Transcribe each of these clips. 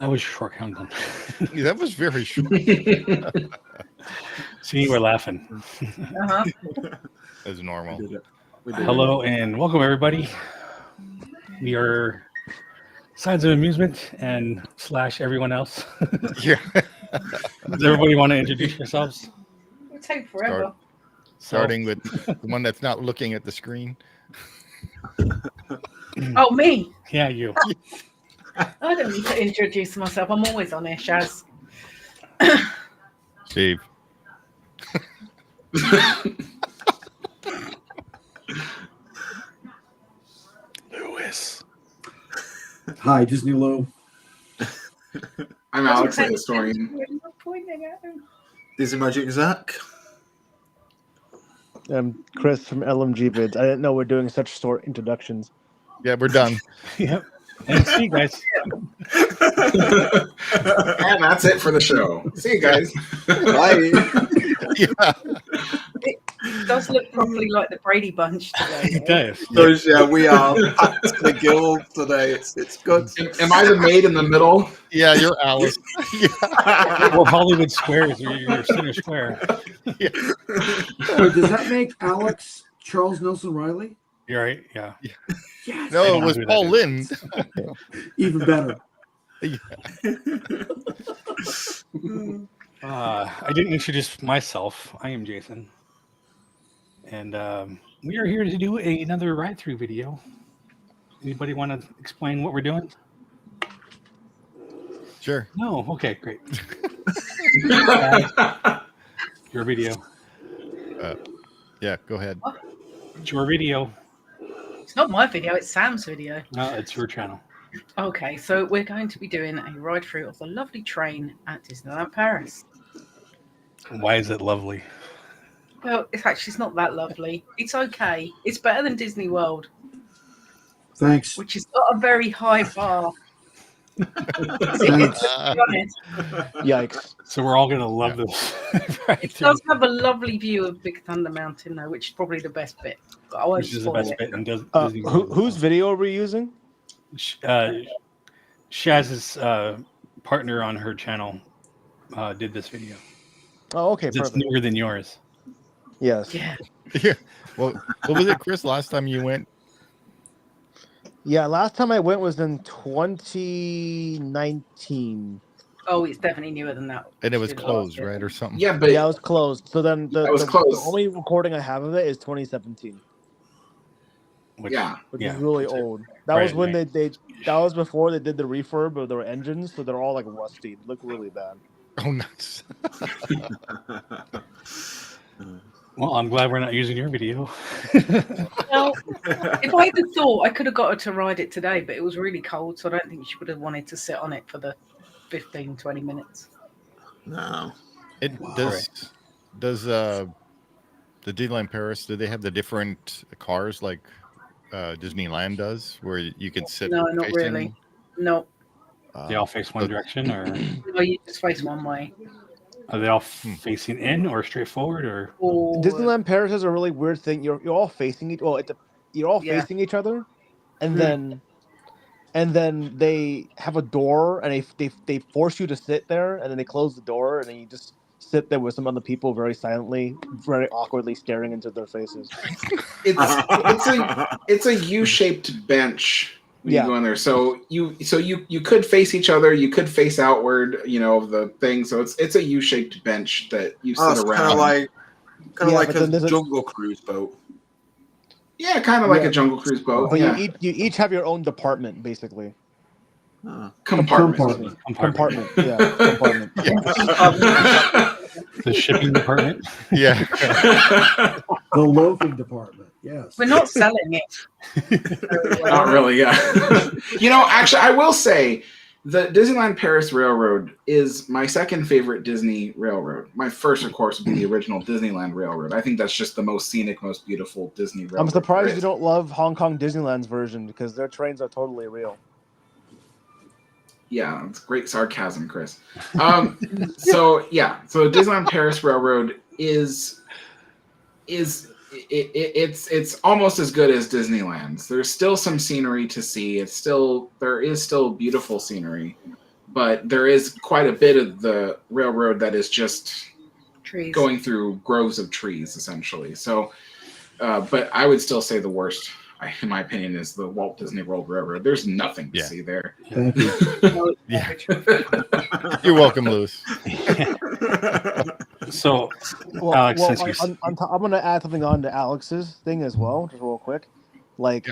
That was short, Hamilton. Yeah, that was very short. See, we're laughing. Uh-huh. As normal. We did it. Hello and welcome, everybody. We are Sides of Amusement and / everyone else. Yeah. Does everybody want to introduce yourselves? It'll take forever. Starting with the one that's not looking at the screen. Oh, me? Yeah, you. I don't need to introduce myself. I'm always on here, Shaz. Steve. Lewis. Hi, Disney Lou. I'm Alex, the historian. You're pointing at him. Disney Magic Zach. I'm Chris from LMG Vids. I didn't know we're doing such short introductions. Yeah, we're done. Yep. And see you guys. And that's it for the show. See you guys. Bye. Yeah. It does look properly like the Brady Bunch today. It does. So, yeah, we are packed to the guild today. It's good. Am I the maid in the middle? Yeah, you're Alice. Yeah. Or Hollywood Squares, or you're Center Square. Yeah. Wait, does that make Alex Charles Nelson Riley? You're right. Yeah. Yes. No, I it know was who that Paul is. Lynn. Even better. I didn't introduce myself. I am Jason. And we are here to do another ride-through video. Anybody want to explain what we're doing? Sure. No? Okay, great. Your video. Yeah, go ahead. It's your video. It's not my video, it's Sam's video. No, it's your channel. Okay, so we're going to be doing a ride through of the lovely train at Disneyland Paris. Why is it lovely? Well, it's not that lovely. It's okay. It's better than Disney World, Thanks. which is not a very high bar. Thanks. To be honest. Yikes. So we're all going to love this. It does have a lovely view of Big Thunder Mountain, though, which is probably the best bit. But I won't Which is the spoil best it. bit. And Disney World. Whose video are we using? Shaz's partner on her channel did this video. Oh, okay, It's perfect. newer than yours. Yes. Yeah. Yeah. Well, what was it, Chris? Last time you went? Yeah, last time I went was in 2019. Oh, it's definitely newer than that. And it was Did last closed, year. right, or something? Yeah, but Yeah, it was closed. So then the That was close. only recording I have of it is 2017, Which, yeah. which Yeah. is really old. That was when they that was before they did the refurb of their engines, so they're all like rusty. They look really bad. Oh, nice. Well, I'm glad we're not using your video. Well, if I had thought, I could have got her to ride it today, but it was really cold, so I don't think she would have wanted to sit on it for the 15, 20 minutes. No. It does the Disneyland Paris, do they have the different cars like Disneyland does, where you can sit? No, not facing, really. No, They all face one direction, or no, you just face one way. are they all facing in or straight forward, or Or, Disneyland Paris is a really weird thing. You're all facing each. Well, you're all Yeah. facing each other, and Hmm. then they have a door, and they force you to sit there, and then they close the door, and then you just sit there with some other people very silently, very awkwardly staring into their faces. It's a U-shaped bench when Yeah. you go in there. So you could face each other, you could face outward, of the thing. So it's a U-shaped bench that you sit It's around. kind of like Yeah, but then a there's a- jungle cruise boat. Yeah, kind of like Yeah. a Jungle Cruise boat. But Yeah. you each have your own department, basically. Compartment. Compartment. Yeah, compartment. the shipping department? Yeah. The loafing department. Yes. we're not selling it. Not really, yeah. Actually, I will say the Disneyland Paris Railroad is my second favorite Disney railroad. My first, of course, would be the original Disneyland Railroad. I think that's just the most scenic, most beautiful Disney railroad. I'm surprised there you is. don't love Hong Kong Disneyland's version because their trains are totally real. Yeah, it's great sarcasm, Chris. So Disneyland Paris Railroad is it's almost as good as Disneyland's. There's still some scenery to see. There is still beautiful scenery, but there is quite a bit of the railroad that is just Trees. going through groves of trees, essentially. So, but I would still say the worst, in my opinion, is the Walt Disney World Railroad. There's nothing to see there. Thank you. Yeah. You're welcome, Lewis. So, Well, Alex, well, since you I'm going to add something on to Alex's thing as well, just real quick. Like,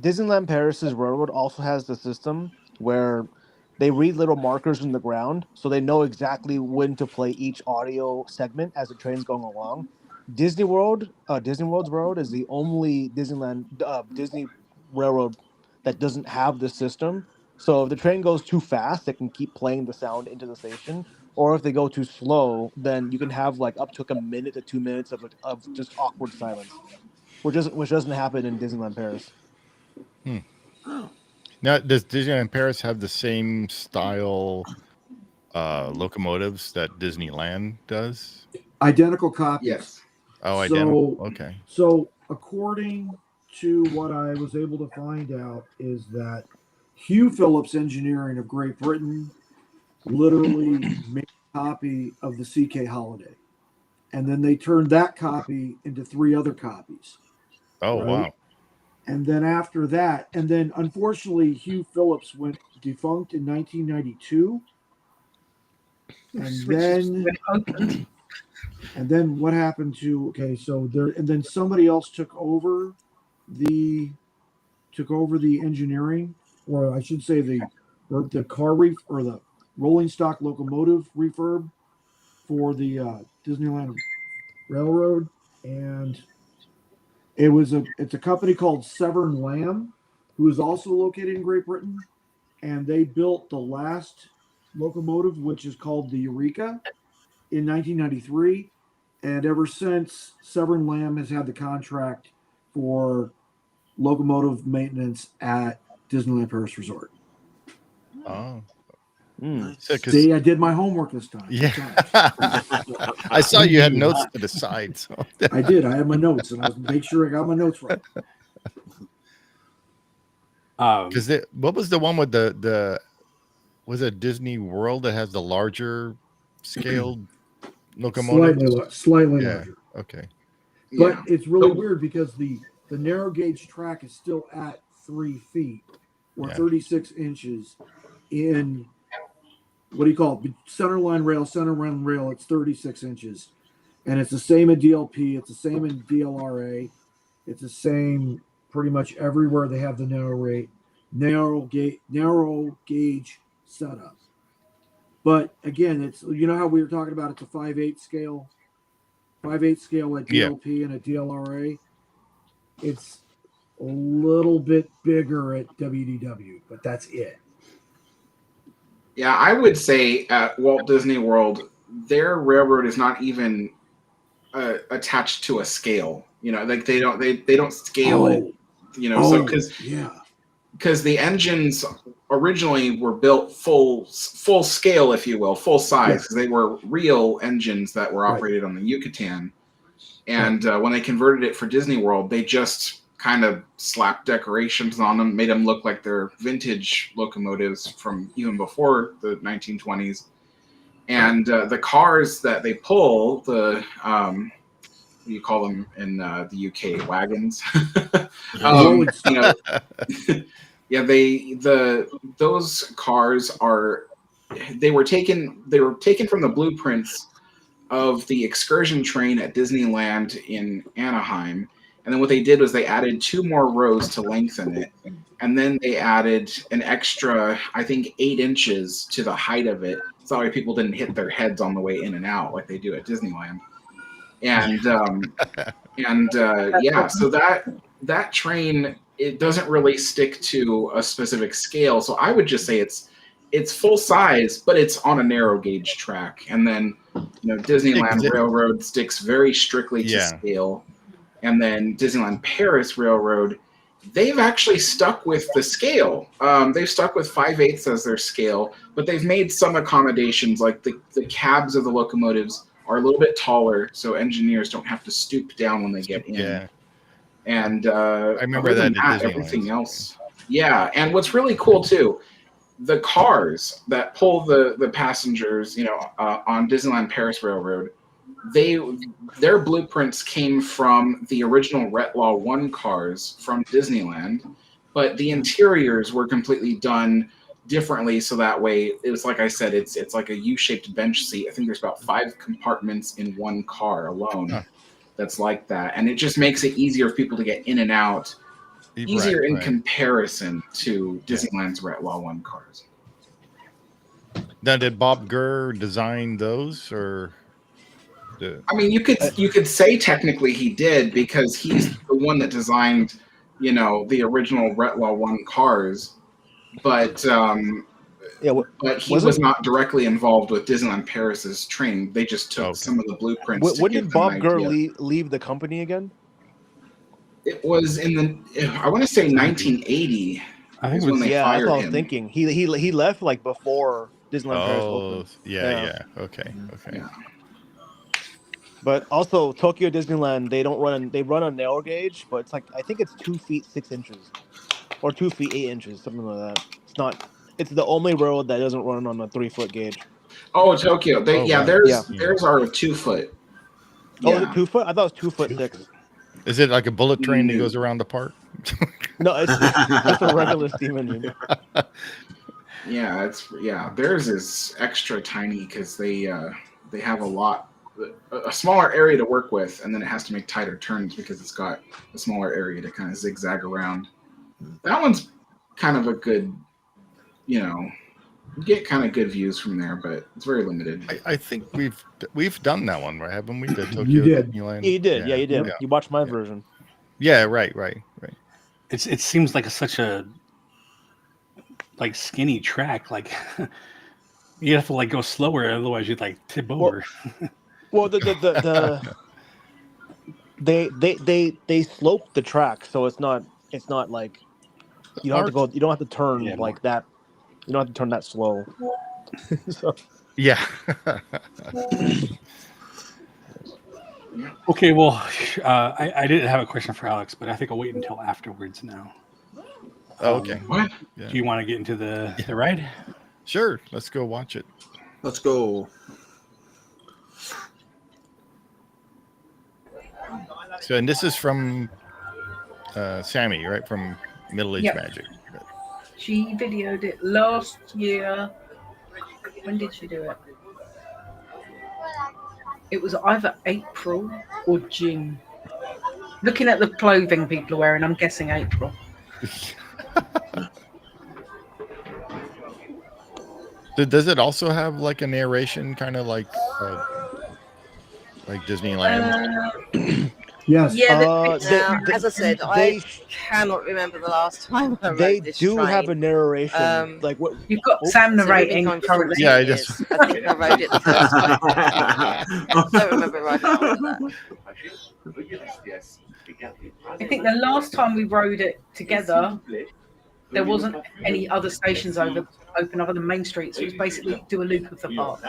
Disneyland Paris's railroad also has the system where they read little markers in the ground, so they know exactly when to play each audio segment as the train's going along. Disney World's railroad is the only Disney railroad that doesn't have this system. So if the train goes too fast, they can keep playing the sound into the station, or if they go too slow, then you can have like up to a minute to 2 minutes of just awkward silence, which doesn't happen in Disneyland Paris. Now, does Disneyland Paris have the same style locomotives that Disneyland does? Identical copies. Yes. Oh, So- identical. Okay. So, according to what I was able to find out, is that Hugh Phillips Engineering of Great Britain literally made a copy of the CK Holiday, and then they turned that copy into 3 other copies. Oh, Right. wow. And then after that, and then unfortunately, Hugh Phillips went defunct in 1992. And then what happened to? Okay, so there, and then somebody else took over the engineering, or I should say the car or the rolling stock locomotive refurb for the Disneyland Railroad, and it's a company called Severn Lamb, who is also located in Great Britain, and they built the last locomotive, which is called the Eureka, in 1993, and ever since, Severn Lamb has had the contract for locomotive maintenance at Disneyland Paris Resort. Oh. Mm. So, 'cause- See, I did my homework this time. yeah. I saw you had notes to the side. So. I did. I had my notes, and I was make sure I got my notes right. Because what was the one with the was it Disney World that has the larger scaled locomotive? Slightly Yeah. larger. Okay. But Yeah. it's really weird because the narrow gauge track is still at 3 feet or 36 inches in what do you call it? Center line rail. It's 36 inches, and it's the same in DLP. It's the same in DLRA. It's the same pretty much everywhere they have the narrow gauge setup. But again, it's how we were talking about. It's a 5/8 scale. 5/8 scale at DLP and at DLRA. It's a little bit bigger at WDW, but that's it. Yeah, I would say at Walt Disney World, their railroad is not even attached to a scale. Like they don't scale it. So because the engines originally were built full scale, if you will, full size, because they were real engines that were operated on the Yucatan. And when they converted it for Disney World, they just kind of slapped decorations on them, made them look like they're vintage locomotives from even before the 1920s. And the cars that they pull, what do you call them in the UK? Wagons. Those cars they were taken from the blueprints of the excursion train at Disneyland in Anaheim. And then what they did was they added 2 more rows to lengthen it. And then they added an extra, I think, 8 inches to the height of it. So that way people didn't hit their heads on the way in and out like they do at Disneyland. And so that train, it doesn't really stick to a specific scale. So I would just say it's full size, but it's on a narrow gauge track. And then Disneyland Railroad sticks very strictly to scale. And then Disneyland Paris Railroad, they've actually stuck with the scale. They've stuck with 5/8 as their scale, but they've made some accommodations, like the cabs of the locomotives are a little bit taller, so engineers don't have to stoop down when they get in. Yeah. And I remember that at Disneyland. everything else. Yeah, and what's really cool too, the cars that pull the passengers, on Disneyland Paris Railroad, their blueprints came from the original Retlaw 1 cars from Disneyland, but the interiors were completely done differently, so that way it was, like I said, it's like a U-shaped bench seat. I think there's about 5 compartments in one car alone that's like that, and it just makes it easier for people to get in and out, easier in comparison to Disneyland's Retlaw 1 cars. Now, did Bob Gurr design those, or? I mean, you could say technically he did, because he's the one that designed, the original Retlaw 1 cars, but but he was not directly involved with Disneyland Paris's train. They just took some of the blueprints. When did Bob Gurr leave the company again? It was in I want to say 1980. I think when they fired that's what I was him. thinking. He left like before Disneyland Paris opened. Yeah. Okay. Yeah. But also Tokyo Disneyland, they run a narrow gauge, but it's like I think it's 2 feet 6 inches, or 2 feet 8 inches, something like that. It's the only railroad that doesn't run on a 3-foot gauge. Oh, Tokyo. Theirs are a 2 foot. Oh, is it 2 foot? I thought it was 2 foot 6. Is it like a bullet train that goes around the park? No, it's a regular steam engine. Yeah, theirs is extra tiny because they have a smaller area to work with, and then it has to make tighter turns because it's got a smaller area to kind of zigzag around. That one's kind of a good, you get kind of good views from there, but it's very limited. I think we've done that one, right? Haven't we? The Tokyo You did. Disneyland? You did, you did. Yeah. You watched my version. Yeah, right. It seems like such a skinny track. Like you have to go slower, otherwise you'd tip over. Well, they slope the track, so it's not like you don't have to go. You don't have to turn like that. You don't have to turn that slow. So. Yeah. Okay, well, I didn't have a question for Alex, but I think I'll wait until afterwards now. Okay. What? Yeah. Do you want to get into the ride? Sure. Let's go watch it. Let's go. So, and this is from Sammy, right? From Middle Age Magic. She videoed it last year. When did she do it? It was either April or June. Looking at the clothing people are wearing, I'm guessing April. Does it also have a narration, kind of like Disneyland? Yes. Yeah, as I said, I cannot remember the last time I rode this train. have a narration. What you've got Sam narrating currently. Yeah, I think I rode it the first time. I don't remember riding after that. I think the last time we rode it together, there wasn't any other stations open other than Main Street, so it was basically do a loop of the park.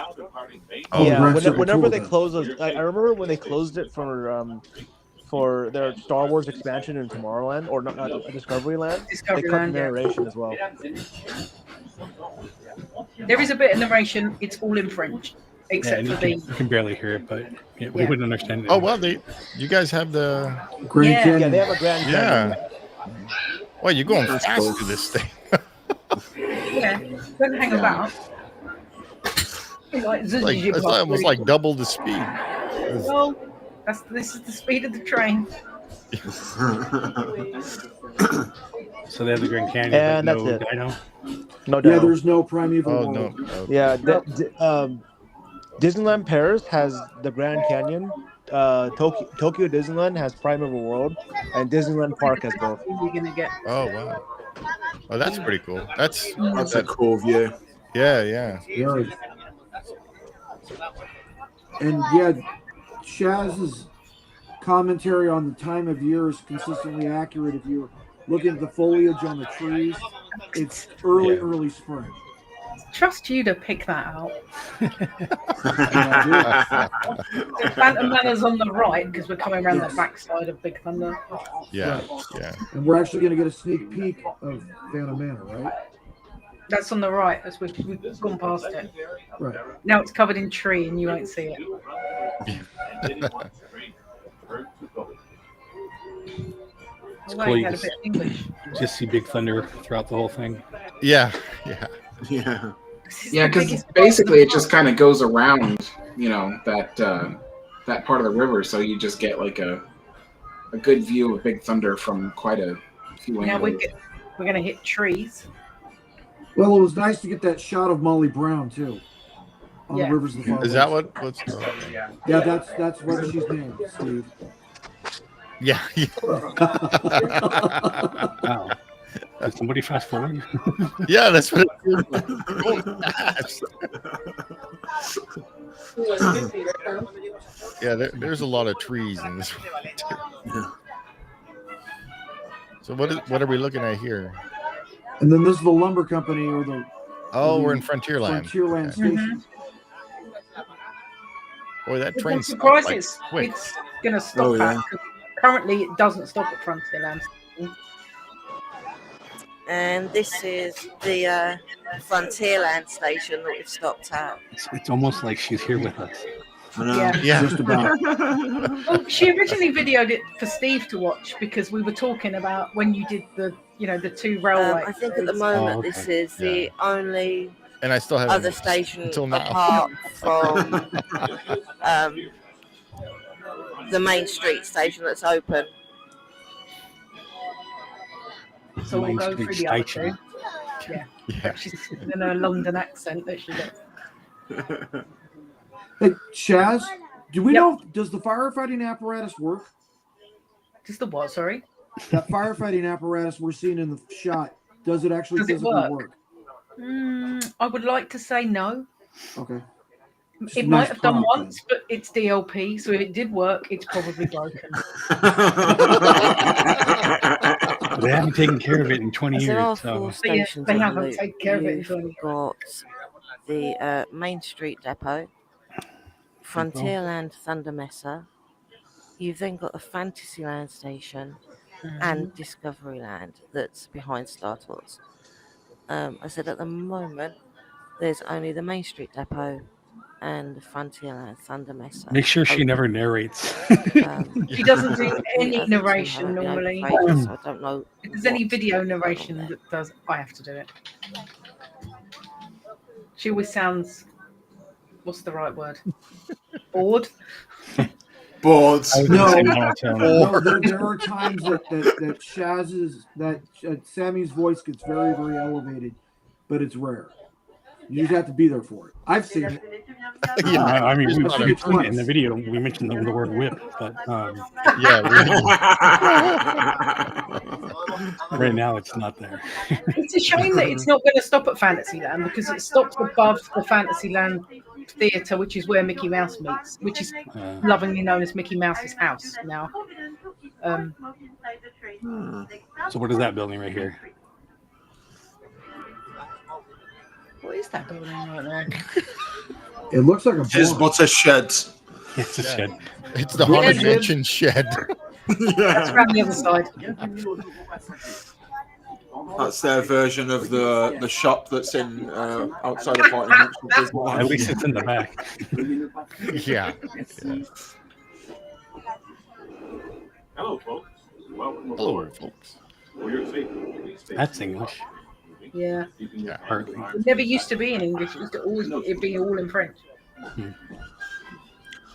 Whenever they close those, I remember when they closed it for their Star Wars expansion in Tomorrowland, or not Discoveryland. They cut the narration as well. There is a bit of narration. It's all in French, except for you can barely hear it, but we wouldn't understand it. Oh well, you guys have the Grand Canyon. Yeah, they have a Grand Canyon. Yeah. Well, you're going fast to this thing. Yeah, don't hang about. It's almost like double the speed. Well, this is the speed of the train. So they have the Grand Canyon, and but that's it. Dino. No doubt. Yeah, there's no primeval. Oh wall. no. Yeah, Disneyland Paris has the Grand Canyon. Tokyo Disneyland has Primeval World, and Disneyland Park has both. You're gonna get. Oh wow. Oh, that's pretty cool. That's a cool view. Yeah. Very. And yeah, Shaz's commentary on the time of year is consistently accurate. If you're looking at the foliage on the trees, it's early spring. Trust you to pick that out. The Phantom Manor's on the right because we're coming around the backside of Big Thunder. Yeah. And we're actually going to get a sneak peek of Phantom Manor, right? That's on the right as we've gone past it. Right. Now it's covered in tree and you won't see it. It's Well, cool. you You had a just, bit of English. just see Big Thunder throughout the whole thing. Yeah. Yeah. Yeah, because basically it just kind of goes around, that part of the river, so you just get like a good view of Big Thunder from quite a few Now angles. we're going to hit trees. Well, it was nice to get that shot of Molly Brown too on Yeah. the rivers of the far Is that west. what's? Yeah, that's what she's named, Steve. Yeah. Wow. Did somebody fast forward? Yeah, that's what it going fast. Yeah, there's a lot of trees in this one too. Yeah. So what are we looking at here? And then this is the lumber company or the We're in Frontierland. Frontierland Okay. Station. Boy, that I'm train surprised like it's quick. going to stop Oh, at. yeah. Currently, it doesn't stop at Frontierland. And this is the Frontierland station that we've stopped at. It's almost like she's here with us. I know. Yeah. Yeah. Just about. Well, she originally videoed it for Steve to watch because we were talking about when you did the two railway. I think at the moment okay. this is the only And I still haven't other station until now. apart from the main street station that's open. So we'll Main go Street through the other Station. two. Yeah. Yeah. She's in a London accent that she does. Hey, Shaz, do we Yep. know, does the firefighting apparatus work? Just the what, sorry? That firefighting apparatus we're seeing in the shot, does it actually Does it physically work? work? I would like to say no. Okay. It's It a might nice have done prompt, once, but it's DLP, so if it did work, it's probably broken. They haven't taken care of it in 20 As there are years. four So But yeah, stations they on the haven't loop. taken care of it in You've 20 years. got the Main Street Depot, Frontierland Thunder Messer. You've then got the Fantasyland station and Discoveryland that's behind Star Tours. I said at the moment there's only the Main Street Depot and the Frontierland Thunder Messer. make sure she open. never narrates. She doesn't do The any other two narration haven't been open normally. for ages, so I don't know If there's any what video is going on narration there. that does, I have to do it. She always sounds, what's the right word? Bored? Boards. I was No. gonna say monotone. No, there are times that Sammy's voice gets very, very elevated, but it's rare. You just have to be there for it. I've seen it. Yeah, I mean, I've seen it twice. in the video we mentioned the word whip, but Yeah. right now it's not there. It's a shame that it's not going to stop at Fantasyland because it stops above the Fantasyland Theatre, which is where Mickey Mouse meets, which is lovingly known as Mickey Mouse's house now. So what is that building right here? What is that building right there? It looks like a His barn. butter shed. It's a shed. It's the Yeah, Haunted it is. Mansion shed. That's Yeah. around the other side. That's their version of the shop that's in outside of Haunted Mansion Disneyland. At least it's in the back. Yeah. Hello, folks. Welcome Hello, aboard. folks. For your safety, please stay That's English. Yeah. Yeah. Hardly. It never used to be in English. It used to always be all in French.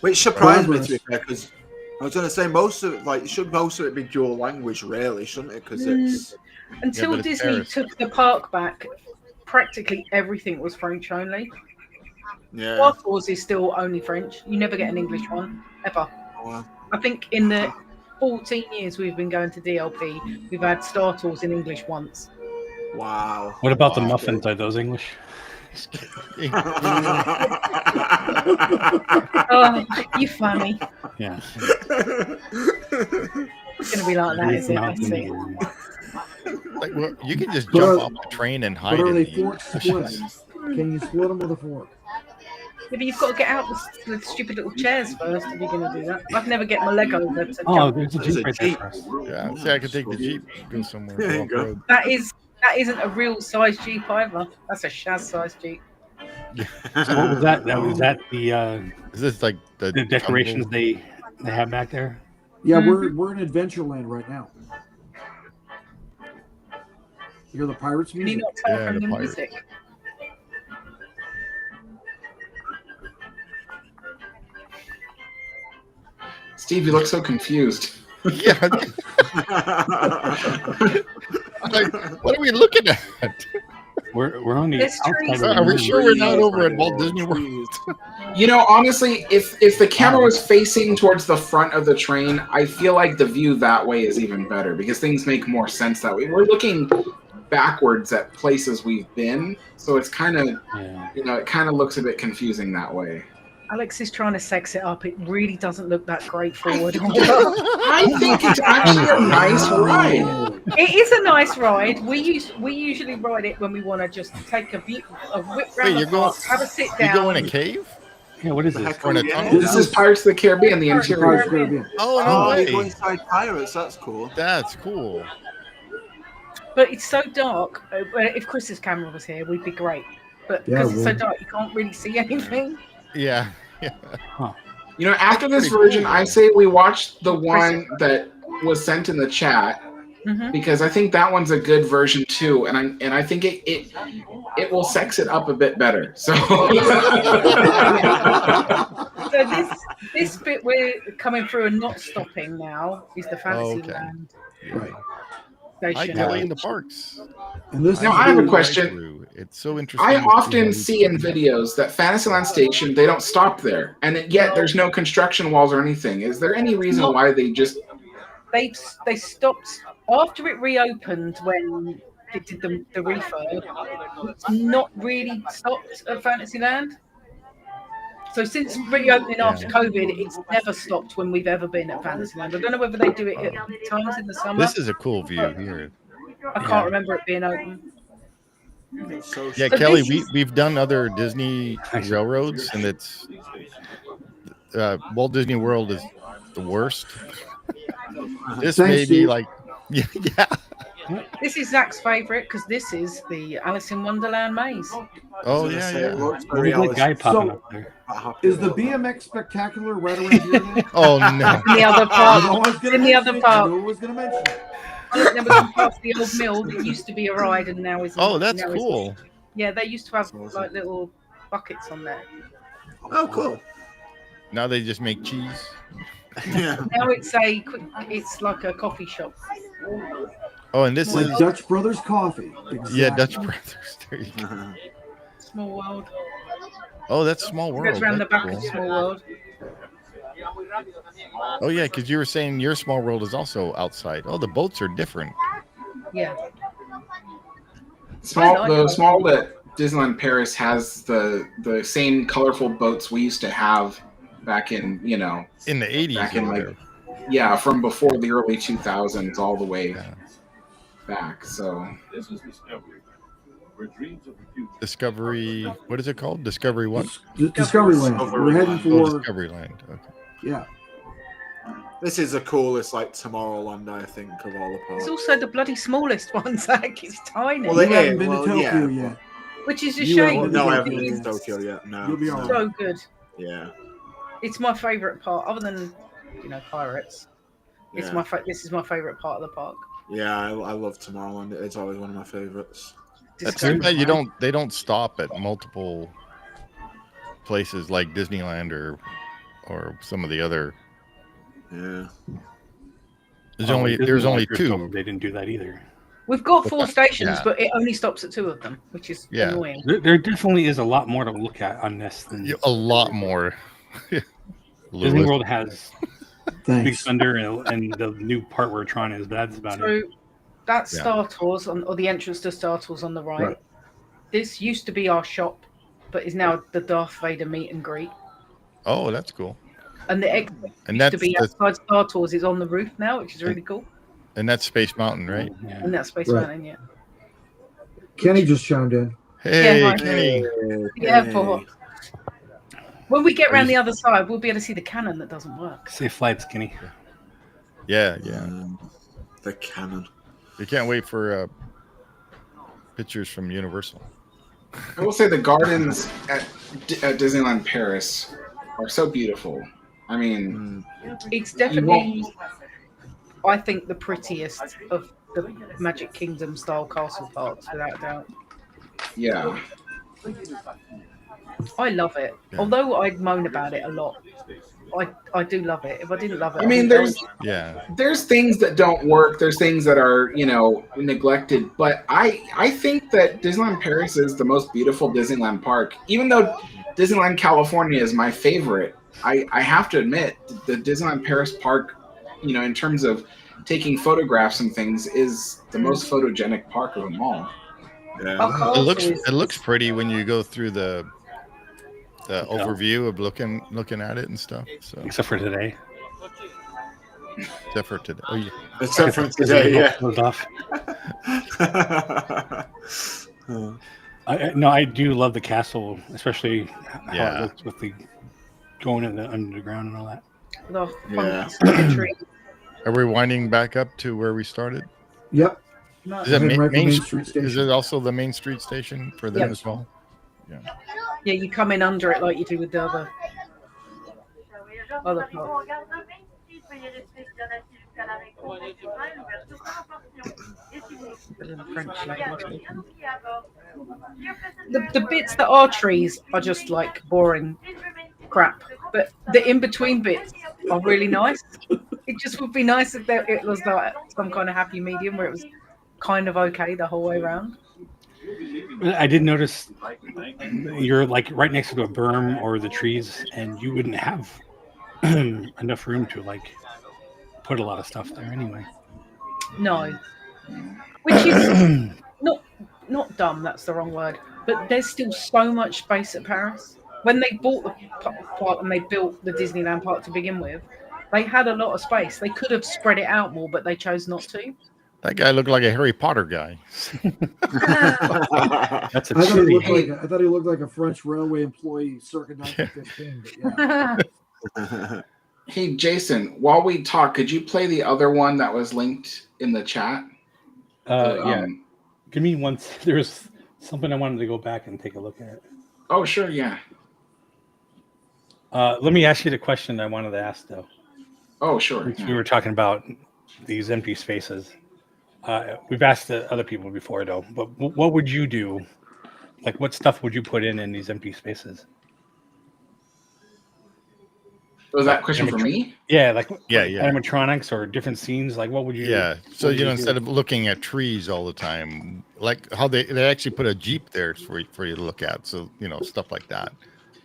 Which surprised me, Progress. to be fair, because I was going to say most of it be dual language, really, shouldn't it? Because it's Until but it's Disney Paris. took the park back, practically everything was French only. yeah. Star Tours is still only French. You never get an English one, ever. Well, I think in the 14 years we've been going to DLP, we've had Star Tours in English once. wow. What about the muffins? Are those English? Oh, you funny. Yeah. It's going to be like that, is it? I see. Like, well, you can just But jump are- off the train and hide But are in they the fork split? Can you split them with a fork? Yeah, but you've got to get out the stupid little chairs first if you're going to do that. I'd never get my leg over to Oh, jump. there's a There's Jeep a right there Jeep. for us. Yeah, see, I could take the Jeep, go somewhere. There you off go. road. That is That isn't a real size Jeep either. That's a Shaz size Jeep. So what was that? Was that the Is this like the decorations jungle? they have back there? Yeah, we're in Adventureland right now. You hear the pirates Can you music? not tell Yeah, from the the pirates. music? Steve, you look so confused. Yeah. Like, what are we looking at? We're on the There's trees. outside of the Are we room. sure we're not over at Walt Disney World? You know, honestly, if the camera was facing towards the front of the train, I feel like the view that way is even better because things make more sense that way. We're looking backwards at places we've been, so it's kind of, you know, it kind of looks a bit confusing that way. Alex is trying to sex it up. It really doesn't look that great forward. I think it's actually a nice ride. It is a nice ride. We usually ride it when we want to just take a whip round the park, have a sit down. You go in a cave? Yeah, what is this? Or in a tunnel? This is Pirates of the Caribbean, the interior. Pirates of the Caribbean. Oh, no you go way. inside pirates. That's cool. That's cool. But it's so dark. If Chris's camera was here, we'd be great. But because it's so dark, you can't really see anything. Yeah. Huh. You know, after this version, I say we watch the one that was sent in the chat because I think that one's a good version too, and I think it will sex it up a bit better. So, so this bit we're coming through and not stopping now is the Fantasyland Right. station. I Kelly in the parks. And this now I have a question. It's so interesting. I often see in videos that Fantasyland Station, they don't stop there, and yet there's no construction walls or anything. Is there any reason why they just... They stopped after it reopened when it did the refurb. It's not really stopped at Fantasyland. So since reopening after COVID, it's never stopped when we've ever been at Fantasyland. I don't know whether they do it at times in the summer. This is a cool view here. I can't remember it being open. Yeah, Kelly, we've done other Disney railroads, and it's Walt Disney World is the worst. This may be like, yeah. This is Zach's favourite because this is the Alice in Wonderland maze. Oh yeah. There's a guy popping up there. Is the BMX Spectacular right around here? Then? Oh no! In the other part. In the other part. I was going to mention it. Then we come past the old mill that used to be a ride and now is. Oh, that's now cool. Yeah, they used to have like little buckets on there. Oh, cool. Now they just make cheese. Yeah. Now it's like a coffee shop. Oh, and this is Dutch Brothers Coffee. Exactly. Yeah, Dutch Brothers. There you go. Small World. Oh, that's Small It World. goes around the That's back cool. of Small World. Oh yeah, because you were saying your Small World is also outside. Oh, the boats are different. Yeah. The small that Disneyland Paris has the same colorful boats we used to have back in, you know, in the 80s. Back in like, yeah, from before the early 2000s all the way back. So This is Discovery, where dreams of the future. Discovery. What is it called? Discovery what? Discoveryland. We're heading for Discoveryland. Okay. Yeah. This is the coolest, like, Tomorrowland, I think, of all the parks. It's also the bloody smallest one, Zach. It's tiny. Well, it You haven't is. been to Well, Tokyo yeah. yet. Which is a You shame. haven't No, I because haven't it been to is Tokyo yet. No. You'll be all right. so good. Yeah. It's my favourite part, other than, you know, pirates. It's Yeah. my this is my favourite part of the park. Yeah, I love Tomorrowland. It's always one of my favorites. That's too bad they don't stop at multiple places like Disneyland or some of the other. Yeah. There's only two. They didn't do that either. We've got 4 stations, Yeah. but it only stops at 2 of them, which is annoying. There definitely is a lot more to look at on this than A lot more. Disney World has. Big Thanks. Thunder and the new part where Tron is. That's about it. So that's Star Tours or the entrance to Star Tours on the right. This used to be our shop, but is now the Darth Vader meet and greet. Oh, that's cool. And the exit used to be outside Star Tours is on the roof now, which is really cool. And that's Space Mountain, right? Yeah. And that's Space Mountain, yeah. Kenny just chimed in. Hey, Yeah, hi. Kenny. Yeah, for when we get around the other side, we'll be able to see the cannon that doesn't work. Safe flight, Skinny. Yeah. The cannon. You can't wait for pictures from Universal. I will say the gardens at Disneyland Paris are so beautiful. I mean, it's definitely, I think, the prettiest of the Magic Kingdom style castle parks, without a doubt. Yeah. I love it. Yeah. Although I moan about it a lot, I do love it. If I didn't love it, I mean, Yeah. there's things that don't work. There's things that are, neglected. But I think that Disneyland Paris is the most beautiful Disneyland park. Even though Disneyland California is my favorite, I have to admit the Disneyland Paris park, in terms of taking photographs and things, is the most photogenic park of them all. Yeah. It looks pretty when you go through the overview of looking at it and stuff. So Except for today. Except for today. Oh, yeah. Except for today, yeah. I do love the castle, especially how Yeah. it looks with the going in the underground and all that. The Yeah. funky tree. Are we winding back up to where we started? Yep. No. Is it Heading right for Main Main Street Street Is Station. it also the Main Street station for them Yep. as well? Yeah, you come in under it like you do with the other park. The bits that are trees are just like boring crap, but the in between bits are really nice. It just would be nice if it was like some kind of happy medium where it was kind of okay the whole way around. I did notice you're like right next to a berm or the trees, and you wouldn't have enough room to like put a lot of stuff there anyway. No, which is not dumb. That's the wrong word. But there's still so much space at Paris. When they bought the park and they built the Disneyland park to begin with, they had a lot of space. They could have spread it out more, but they chose not to. That guy looked like a Harry Potter guy. That's a I thought, tree. I thought he looked like a French railway employee circa 1915. But yeah. Hey, Jason, while we talk, could you play the other one that was linked in the chat? Yeah. Give me one. There's something I wanted to go back and take a look at. Oh, sure, yeah. Let me ask you the question I wanted to ask, though. Oh, sure. Since we were talking about these empty spaces. We've asked the other people before, though. But what would you do? Like, what stuff would you put in these empty spaces? Was that question for me? Yeah, like Yeah. animatronics or different scenes. Like, what would you? Yeah. So what would you instead do? of looking at trees all the time, like how they actually put a Jeep there for you to look at. So stuff like that.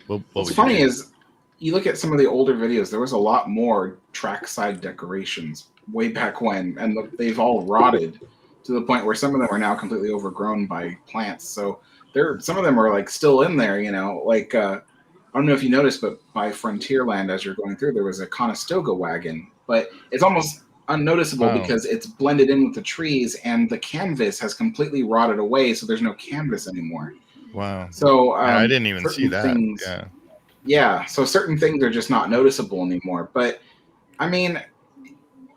What's funny is you look at some of the older videos. There was a lot more trackside decorations way back when, and they've all rotted to the point where some of them are now completely overgrown by plants. So some of them are like still in there. Like I don't know if you noticed, but by Frontierland, as you're going through, there was a Conestoga wagon, but it's almost unnoticeable because it's blended in with the trees, and the canvas has completely rotted away, so there's no canvas anymore. Wow. So I didn't even see that. Yeah. So certain things are just not noticeable anymore. But I mean,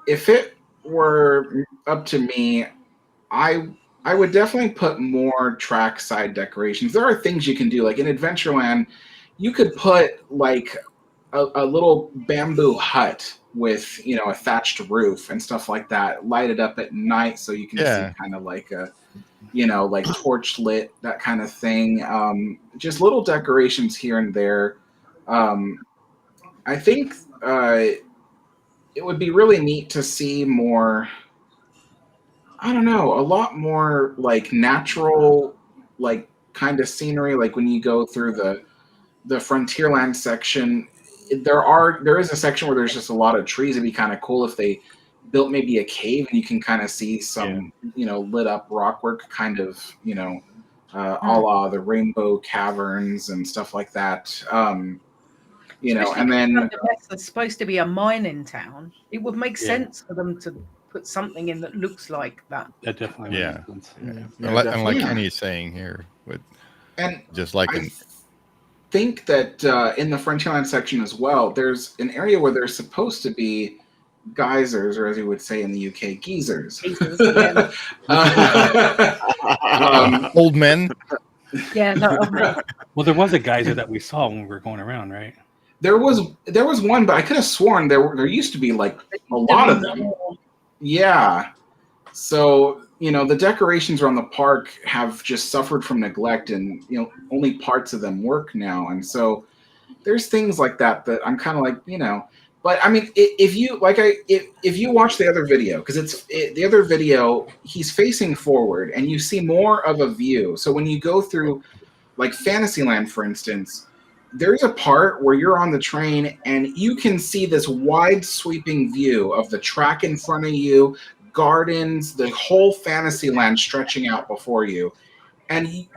if it were up to me, I would definitely put more trackside decorations. There are things you can do, like in Adventureland. You could put like a little bamboo hut with a thatched roof and stuff like that, light it up at night so you can see kind of like a like torch lit, that kind of thing. Just little decorations here and there. I think it would be really neat to see more. I don't know, a lot more like natural, like kind of scenery. Like when you go through the Frontierland section, there is a section where there's just a lot of trees. It'd be kind of cool if they built maybe a cave and you can kind of see some lit up rock work, kind of a la the Rainbow Caverns and stuff like that. And then it's supposed to be a mining town. It would make sense for them to put something in that looks like that. That definitely makes sense. And like Kenny's saying here, just like I think that in the Frontierland section as well, there's an area where there's supposed to be geysers, or as you would say in the UK, geezers. Old men. Yeah, no, Well, there was a geyser that we saw when we were going around, right? There was one, but I could have sworn there used to be like a lot of them. Yeah. So, the decorations around the park have just suffered from neglect, and only parts of them work now. And so there's things like that I'm kind of like, but I mean, if you watch the other video, because the other video, he's facing forward and you see more of a view. So when you go through like Fantasyland, for instance, there's a part where you're on the train and you can see this wide sweeping view of the track in front of you, gardens, the whole Fantasyland stretching out before you. And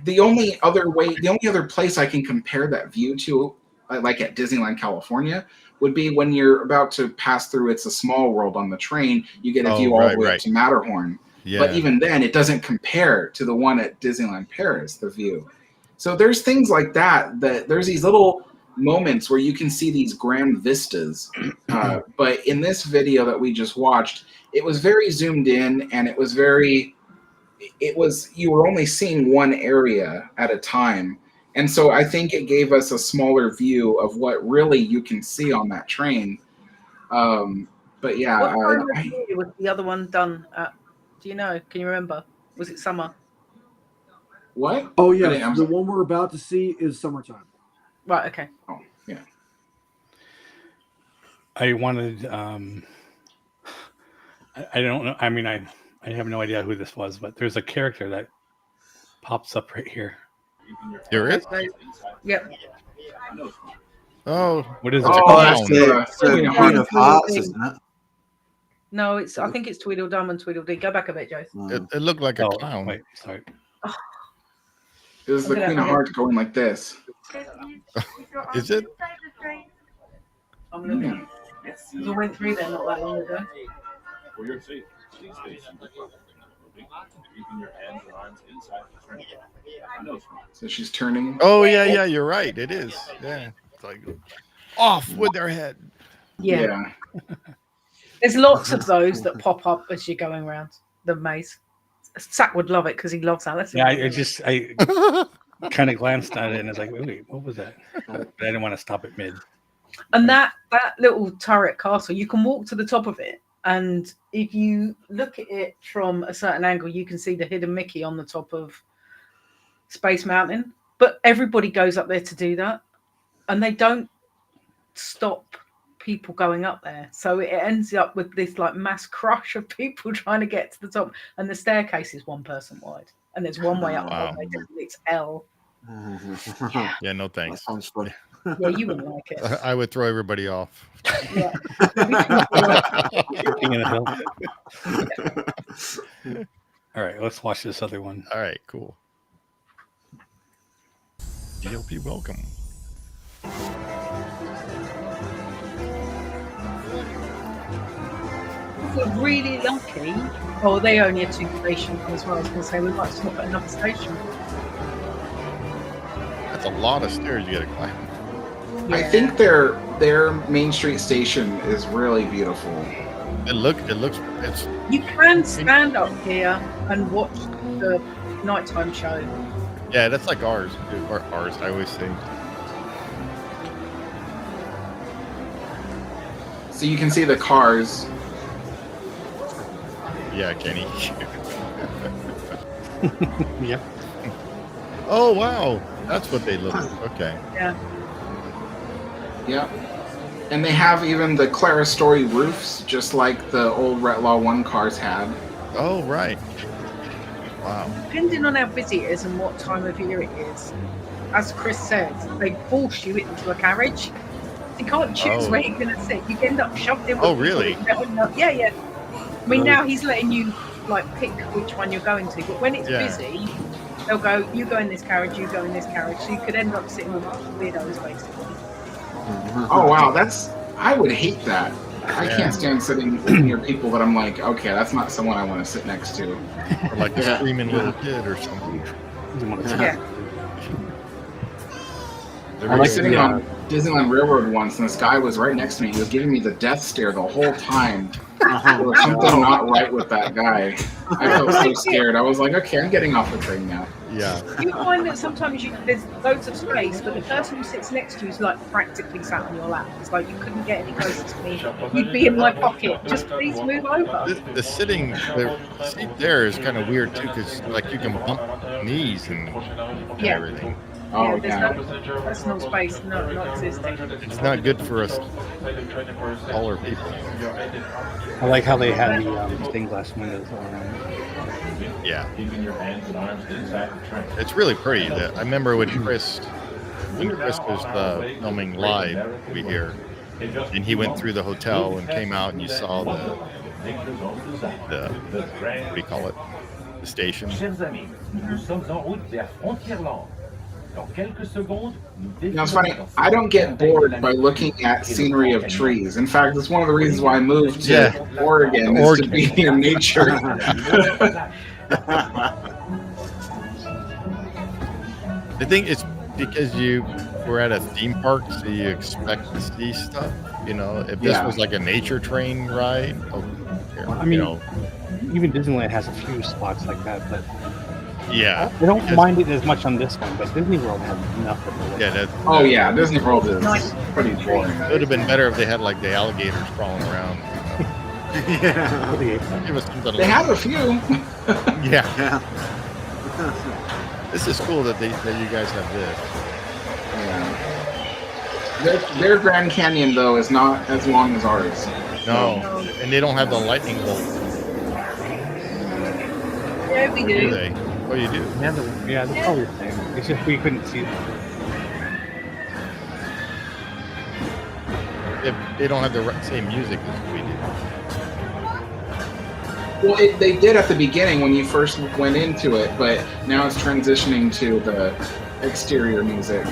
the only other place I can compare that view to, like at Disneyland, California, would be when you're about to pass through It's a Small World on the train. You get a view all the way up to Matterhorn. Yeah. But even then, it doesn't compare to the one at Disneyland Paris, the view. So there's things like that there's these little moments where you can see these grand vistas. But in this video that we just watched, it was very zoomed in, and you were only seeing one area at a time. And so I think it gave us a smaller view of what really you can see on that train. But yeah. What time of year was the other one done at? Do you know? Can you remember? Was it summer? What? Oh, yeah. The one we're about to see is summertime. Right, okay. Oh, yeah. I wanted... I don't know. I mean, I have no idea who this was, but there's a character that pops up right here. There is? Yep. Oh. What is it? Oh, that's the Queen of Hearts, isn't it? No, I think it's Tweedledum and Tweedledee. Go back a bit, Joe. It looked like a clown. Wait, sorry. It was the Queen of Hearts going like this. Is it? I'm looking. We went through there not that long ago. For your safety, please stay super close. Keeping your hands and arms inside the train. So she's turning. Oh, yeah, you're right. It is. Yeah. It's like off with their head. Yeah. There's lots of those that pop up as you're going around the maze. Zach would love it because he loves Alice. Yeah, I kind of glanced at it and I was like, wait, what was that? But I didn't want to stop at mid. And that little turret castle, you can walk to the top of it, and if you look at it from a certain angle, you can see the hidden Mickey on the top of Space Mountain. But everybody goes up there to do that, and they don't stop people going up there. So it ends up with this like mass crush of people trying to get to the top, and the staircase is one person wide, and there's one way up. Wow. It's L. Yeah, no thanks. That sounds fun. Yeah, you wouldn't like it. I would throw everybody off. Yeah. All right, let's watch this other one. All right, cool. DLP, welcome. If we're really lucky, they only had 2 stations as well. I was going to say we might stop at another station. That's a lot of stairs you got to climb. Yeah. I think their Main Street station is really beautiful. It's. You can stand up here and watch the nighttime show. Yeah, that's like ours. Or ours, I always say. So you can see the cars. Yeah, Kenny. Yeah. Oh wow, that's what they look like. Okay. Yeah. Yeah. And they have even the Clara Story roofs, just like the old Retlaw 1 cars had. Oh, right. Wow. Depending on how busy it is and what time of year it is, as Chris said, they force you into a carriage. You can't choose where you're going to sit. You end up shoved in with people really? Yeah. I mean, now he's letting you pick which one you're going to, but when it's busy, they'll go, you go in this carriage, you go in this carriage, so you could end up sitting with weirdos, basically. Oh wow, I would hate that. I can't stand sitting near people that I'm like, okay, that's not someone I want to sit next to. Or like a screaming little kid or something. Yeah. I was sitting on Disneyland Railroad once, and this guy was right next to me. He was giving me the death stare the whole time. There was something not right with that guy. I felt so scared. I was like, okay, I'm getting off the train now. Yeah. You find that sometimes there's loads of space, but the person who sits next to you is like practically sat on your lap. It's like you couldn't get any closer to me. You'd be in my pocket. Just please move over. The sitting, the seat there is kind of weird too, because like you can bump knees and everything. Oh, there's no personal space not existing. It's not good for us taller people. I like how they had the stained glass windows all around. Yeah. It's really pretty. I remember when Chris was filming live over here, and he went through the hotel and came out, and you saw the what do you call it? The station. It's funny. I don't get bored by looking at scenery of trees. In fact, it's one of the reasons why I moved to Oregon is to be near nature. I think it's because you were at a theme park, so you expect to see stuff. You know, if this was like a nature train ride, I mean, even Disneyland has a few spots like that, but yeah, I don't mind it as much on this one. But Disney World has nothing. Yeah, Disney World is pretty boring. It would have been better if they had like the alligators crawling around. Give us something. They have a few. Yeah. This is cool that you guys have this. Yeah. Their Grand Canyon though is not as long as ours. No, and they don't have the lightning bolt. Yeah, we do. Do they? Oh, you do? Yeah, that's probably the same. It's just we couldn't see them. They don't have the same music as we do. Well, they did at the beginning when you first went into it, but now it's transitioning to the exterior music.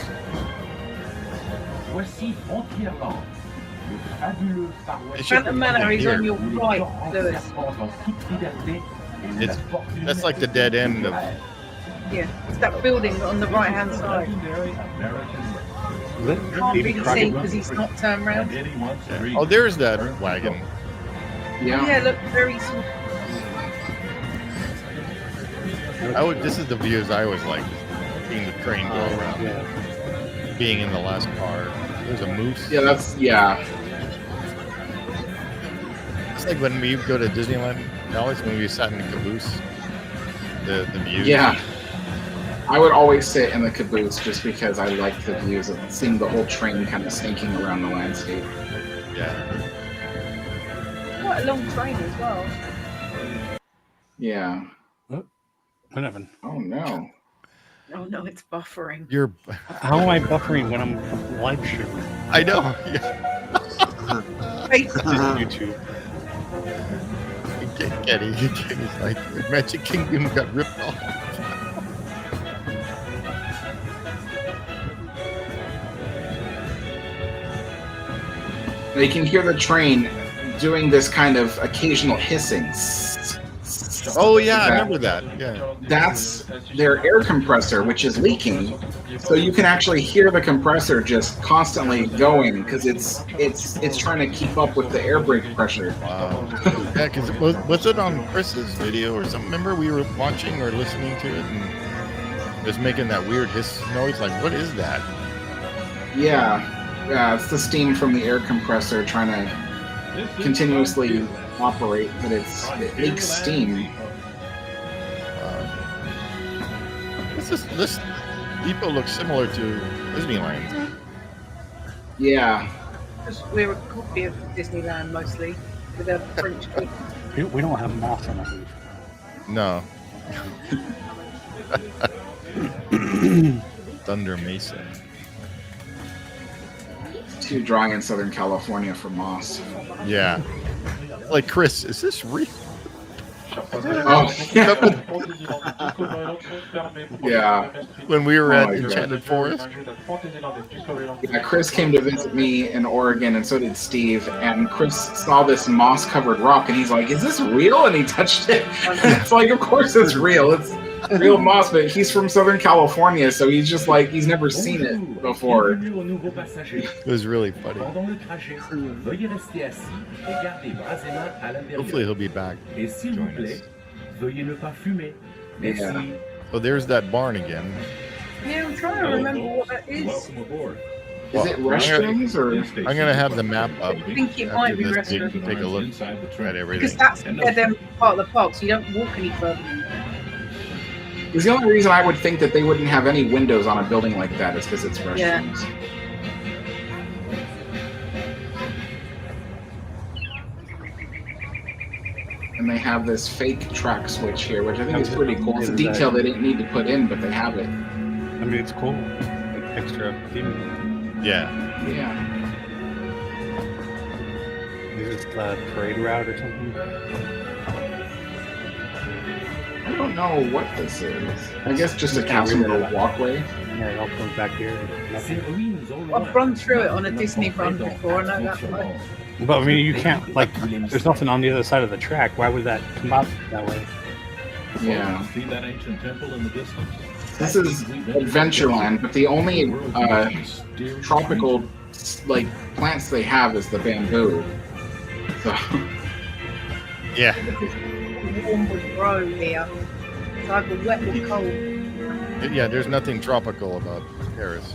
Phantom Manor is on your right, Lewis. That's like the dead end of. Yeah, it's that building on the right-hand side. Can't really see because he's not turned round. Yeah. Oh, there's that wagon. Yeah, look, very small. This is the views I always like, seeing the train go around. Being in the last car. There's a moose. Yeah. It's like when we go to Disneyland, always when we sat in the caboose, the views. Yeah. I would always sit in the caboose just because I like the views of seeing the whole train kind of sneaking around the landscape. Yeah. Quite a long train as well. Yeah. What happened? Oh no. Oh no, it's buffering. How am I buffering when I'm live streaming? I know. YouTube. Kenny's like, Magic Kingdom got ripped off. You can hear the train doing this kind of occasional hissing. Oh yeah, I remember that. Yeah. That's their air compressor, which is leaking. So you can actually hear the compressor just constantly going because it's trying to keep up with the air brake pressure. Wow. Yeah, because was it on Chris's video or something? Remember we were watching or listening to it and it was making that weird hiss noise. Like, what is that? Yeah, it's the steam from the air compressor trying to continuously operate, but it leaks steam. This depot looks similar to Disneyland. Yeah. We're a copy of Disneyland mostly, with a French key. We don't have moss on our roof. No. Thunder Mesa. Too dry in Southern California for moss. Yeah. Like, Chris, is this real? Oh, yeah. When we were at Enchanted Forest. Yeah, Chris came to visit me in Oregon, and so did Steve. And Chris saw this moss-covered rock, and he's like, "Is this real?" And he touched it. And it's like, of course it's real. Real Moss, but he's from Southern California, so he's just like he's never seen it before. It was really funny. Hopefully he'll be back. Join us. Yeah. Oh, there's that barn again. Yeah, I'm trying to remember what that is. Welcome aboard. Is it restrooms or? I'm gonna have the map up. I think it might be after this. restrooms. Take a look Inside the at train. Because everything. that's them part of the park, so you don't walk any further. Because the only reason I would think that they wouldn't have any windows on a building like that is because it's restrooms. Yeah. And they have this fake track switch here, which I think is pretty cool. It's a detail they didn't need to put in, but they have it. I mean, it's cool. Like extra theme. Yeah. Yeah. Is this the parade route or something? I don't know what this is. I guess just a castle little walkway. Yeah, it all comes back here. I've run through it on a Disney run before, I know that way. But I mean, you can't, like, there's nothing on the other side of the track. Why would that come out that way? Yeah. See that ancient temple in the distance? This is Adventureland, but the only tropical like plants they have is the bamboo. So Yeah. Warm would grow here. It's either wet or cold. Yeah, there's nothing tropical about Paris.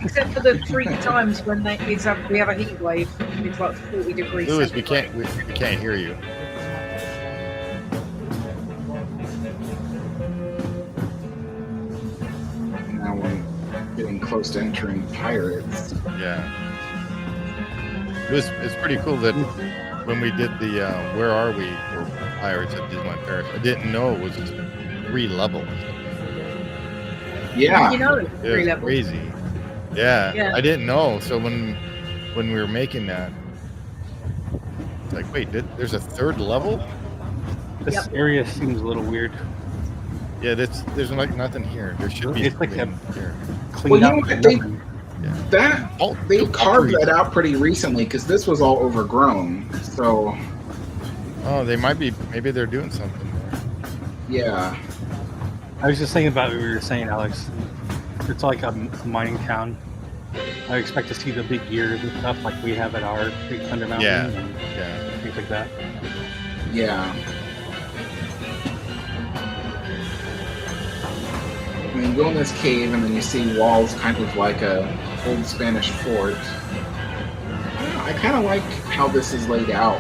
Except for the 3 times when we have a heat wave. It's like 40 degrees. Louis, we centigrade. can't hear you. now we're getting close to entering Pirates. Yeah. It's pretty cool that when we did the Where Are We for Pirates at Disneyland Paris, I didn't know it was 3 levels. Yeah. You know, it's It 3 was levels. crazy. Yeah, Yeah. I didn't know. So when we were making that, it's like, wait, there's a 3rd level? This Yep. area seems a little weird. Yeah, there's like nothing here. There should be It's like something here. Cleaned Well, you up know what, and they- nothing. That Oh, they look, carved trees. that out pretty recently because this was all overgrown. So Oh, maybe they're doing something there. yeah. I was just thinking about what you were saying, Alex. It's like a mining town. I expect to see the big gears and stuff like we have at our Big Thunder Mountain Yeah. and Yeah. things like that. Yeah. I mean, you go in this cave and then you see walls kind of like a old Spanish fort. I don't know, I kind of like how this is laid out.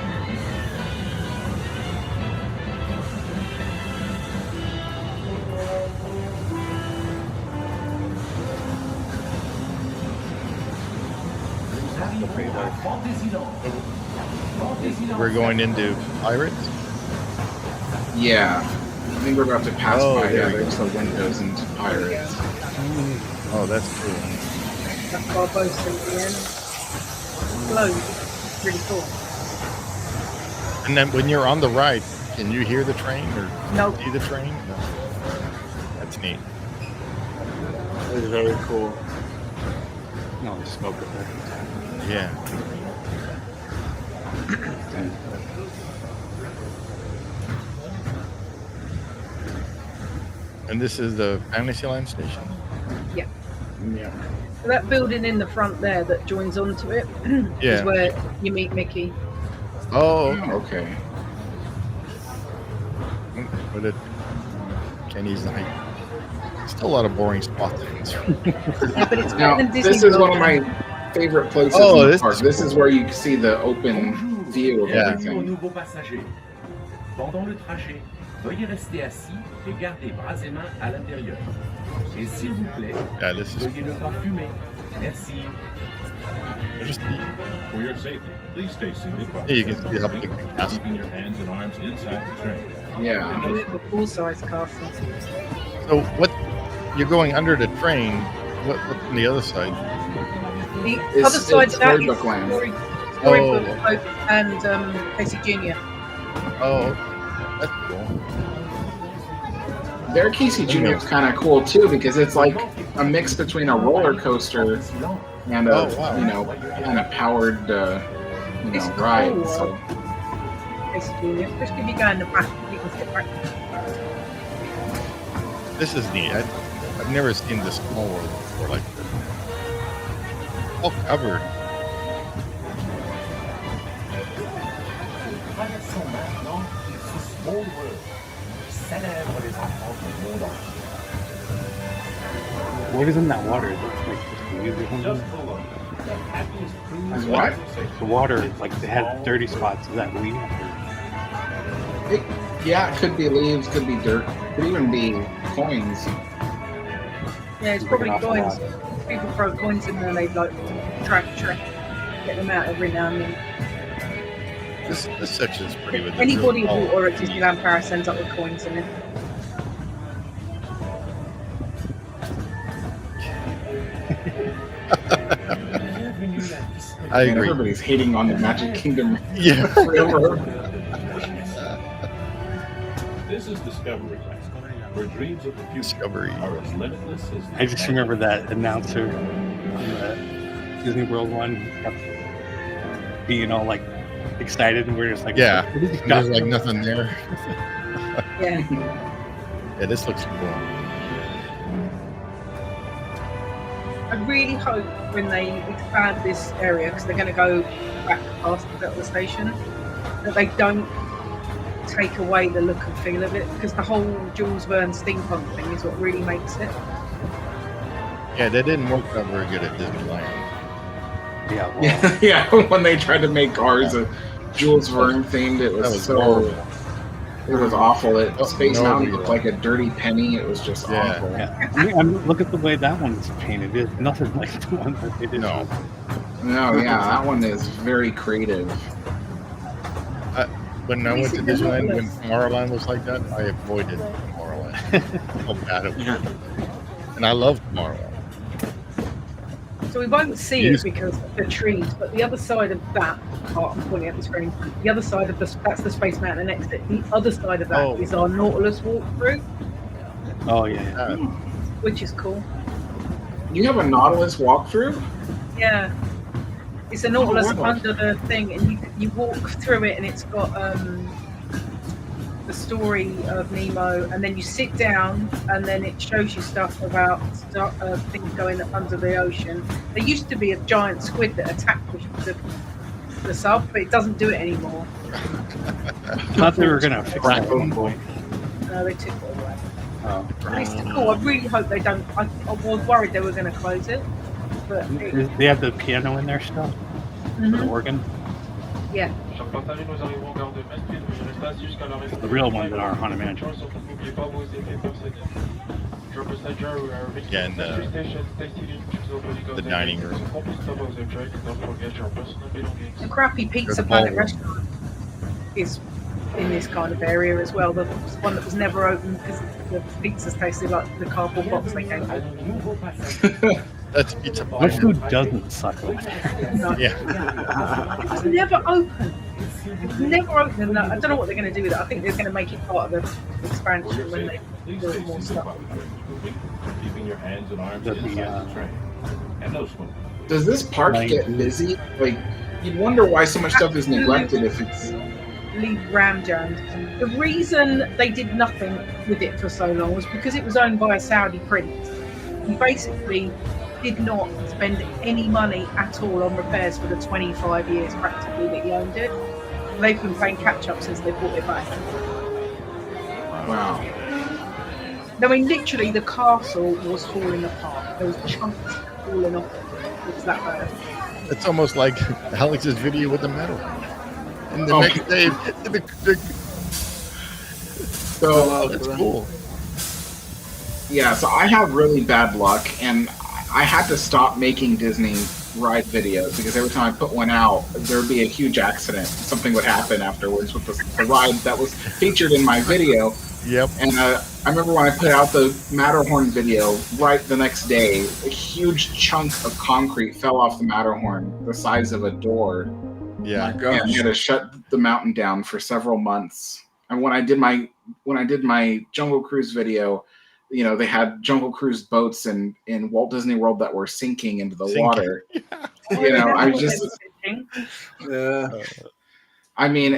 We're going into Pirates? Yeah. I think we're about to pass Oh, by there we there's the windows into Pirates. Oh, that's cool. That's Barbosa at the end. Globe. Really cool. And then when you're on the ride, can you hear the train or No. see the train? No. That's neat. It's very cool. No, smoke up there. Yeah. And this is the Fantasyland station? Yeah. Yeah. So that building in the front there that joins onto it Yeah. is where you meet Mickey. Oh, Oh, okay. but it Kenny's like still a lot of boring spots. Yeah, but it's Now, better than Disney this is one World. of my favorite places Oh, in the this park. is This cool. is where you see the open view of Yeah. everything. nouveaux passagers. Pendant le trajet, veuillez rester assis et garder bras et mains à l'intérieur. Et s'il vous plaît, Yeah, this is veuillez ne pas fumer. Merci. just For your safety, please stay seated. Yeah, you can see how big the castle Keeping your hands and arms inside the train. Yeah. A full-size castle. So what you're going under the train, what's on the other side? The It's- other side it's of that Storybook is Land. Storybook Hope and Casey Jr. Oh, that's cool. Their Casey Jr. is kind of cool too because it's like a mix between a roller coaster and a Oh, wow. kind of powered It's ride. cool. So Casey Jr. Especially if you go in the back, you can sit back. This is neat. I've never seen the small world before like this. All covered. Traversons maintenant ce small world qui célèbre les enfants du monde entier. What is in that water? It looks like just leaves or something. Just below, the happiest cruise What? The water, like they had dirty spots. Is that leaves? Yeah, it could be leaves, could be dirt, could even be coins. Yeah, it's Breaking probably off a coins. People throw coins in there, they like track, get them out every now and then. This section's pretty with the Anybody real- who or at Disneyland Paris ends up with coins in it. I Man, agree. everybody's hating on the Magic Kingdom Yeah. Railroad. This is Discoveryland, where dreams of the future Discovery. are as limitless as the I just remember that announcer on the Disney World one kept being all like excited, and we're just like, Yeah. what is he There's talking like about? nothing there. Yeah. Yeah, this looks cool. I really hope when they expand this area, because they're going to go back past the station, that they don't take away the look and feel of it, because the whole Jules Verne steampunk thing is what really makes it. Yeah, that didn't work out very good at Disneyland. Yeah, well, Yeah, when they tried to make ours a Jules Verne themed, it That was was so horrible. it was awful. Oh, Space no, Mountain we looked were- like a dirty penny. It was just Yeah. awful. yeah. Look at the way that one's painted. It's nothing like the one that they did. No. No, yeah, that one is very creative. When I went to Disneyland, when Tomorrowland was like that, I avoided Tomorrowland. How bad it was. And I love Tomorrowland. So we won't see Yes. it because of the trees, but the other side of that part, I'm pointing at the screen, the other side of that's the Space Mountain exit. The other side of that is Oh. our Nautilus walkthrough, Oh yeah. which is cool. You have a Nautilus walkthrough? Yeah. It's a Nautilus wow. under the thing, and you walk through it, and it's got the story of Nemo, and then you sit down, and then it shows you stuff about things going under the ocean. There used to be a giant squid that attacked the sub, but it doesn't do it anymore. I thought they were gonna fix that at one point. No, they took it away. Oh. But it's still cool. I really hope they don't. I was worried they were going to close it, but They have the piano in there still, the organ, yeah. the real ones that are Haunted Mansion. Yeah, and the dining room. The crappy Pizza There's a Planet ballroom. restaurant is in this kind of area as well. The one that was never open because the pizzas tasted like the cardboard box they came with. That's pizza. What food doesn't suck over there? No. Yeah. It's never open. It's never open. No, I don't know what they're going to do with it. I think they're going to make it part of the expansion when they build more stuff. Keeping your hands and arms That'd be, inside the train. And no swimming. Does this park get busy? Like, you'd wonder why so much stuff is neglected if it's. Leave ram jammed. The reason they did nothing with it for so long was because it was owned by a Saudi prince. He basically did not spend any money at all on repairs for the 25 years practically that he owned it. They've been playing catch up since they bought it back. Wow. I mean, literally, the castle was falling apart. There was chunks falling off it. It was that bad. It's almost like Alex's video with the medal. And the Oh. next day, So, that's cool. yeah, so I have really bad luck, and I had to stop making Disney ride videos because every time I put one out, there would be a huge accident. Something would happen afterwards with the ride that was featured in my video. Yep. And I remember when I put out the Matterhorn video, right the next day, a huge chunk of concrete fell off the Matterhorn, the size of a door. Yeah. My gosh. And I had to shut the mountain down for several months. And when I did my Jungle Cruise video, you know, they had Jungle Cruise boats in Walt Disney World that were sinking into the water. You know, I I mean,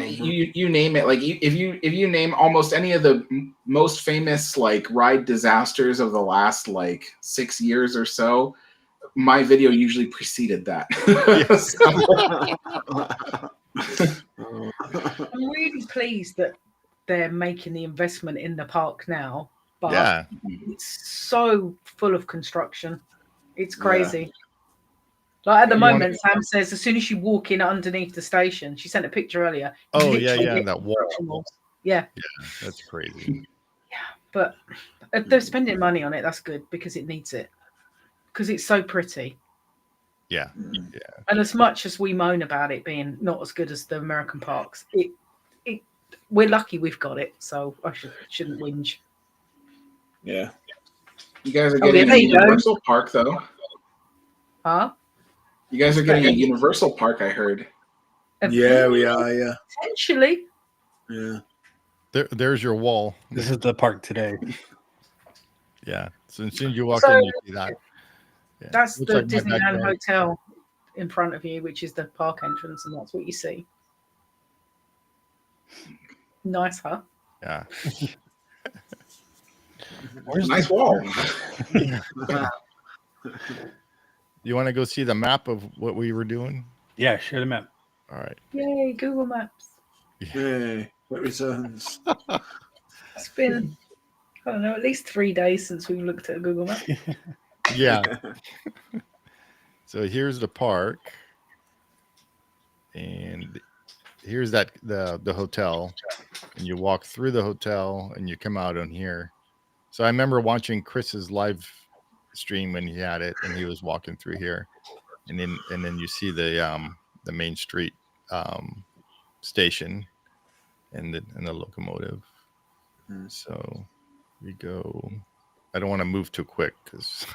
you name it. Like if you name almost any of the most famous like ride disasters of the last like 6 years or so, my video usually preceded that. I'm really pleased that they're making the investment in the park now, but Yeah. it's so full of construction. It's crazy. Like at the moment, Sam says as soon as you walk in underneath the station, she sent a picture earlier. Oh yeah, that wall. Yeah, that's crazy. Yeah, but they're spending money on it. That's good because it needs it. Because it's so pretty. Yeah. And as much as we moan about it being not as good as the American parks, we're lucky we've got it. So I shouldn't whinge. Yeah. You guys are getting a Universal Park though. Huh? You guys are getting a Universal Park, I heard. Yeah, we are. Yeah. Potentially. Yeah. There's your wall. This is the park today. Yeah. So as soon as you walk in, you see that. Yeah. That's Looks the like my Disneyland backyard. Hotel in front of you, which is the park entrance, and that's what you see. Nice, huh? Yeah. Where's nice wall? You want to go see the map of what we were doing? Yeah, share the map. All right. Yay, Google Maps. Yay, it returns. It's been, I don't know, at least 3 days since we looked at a Google Map. Yeah. So here's the park. And here's the hotel. And you walk through the hotel and you come out on here. So I remember watching Chris's live stream when he had it and he was walking through here. And then you see the Main Street station and the locomotive. So we go. I don't want to move too quick because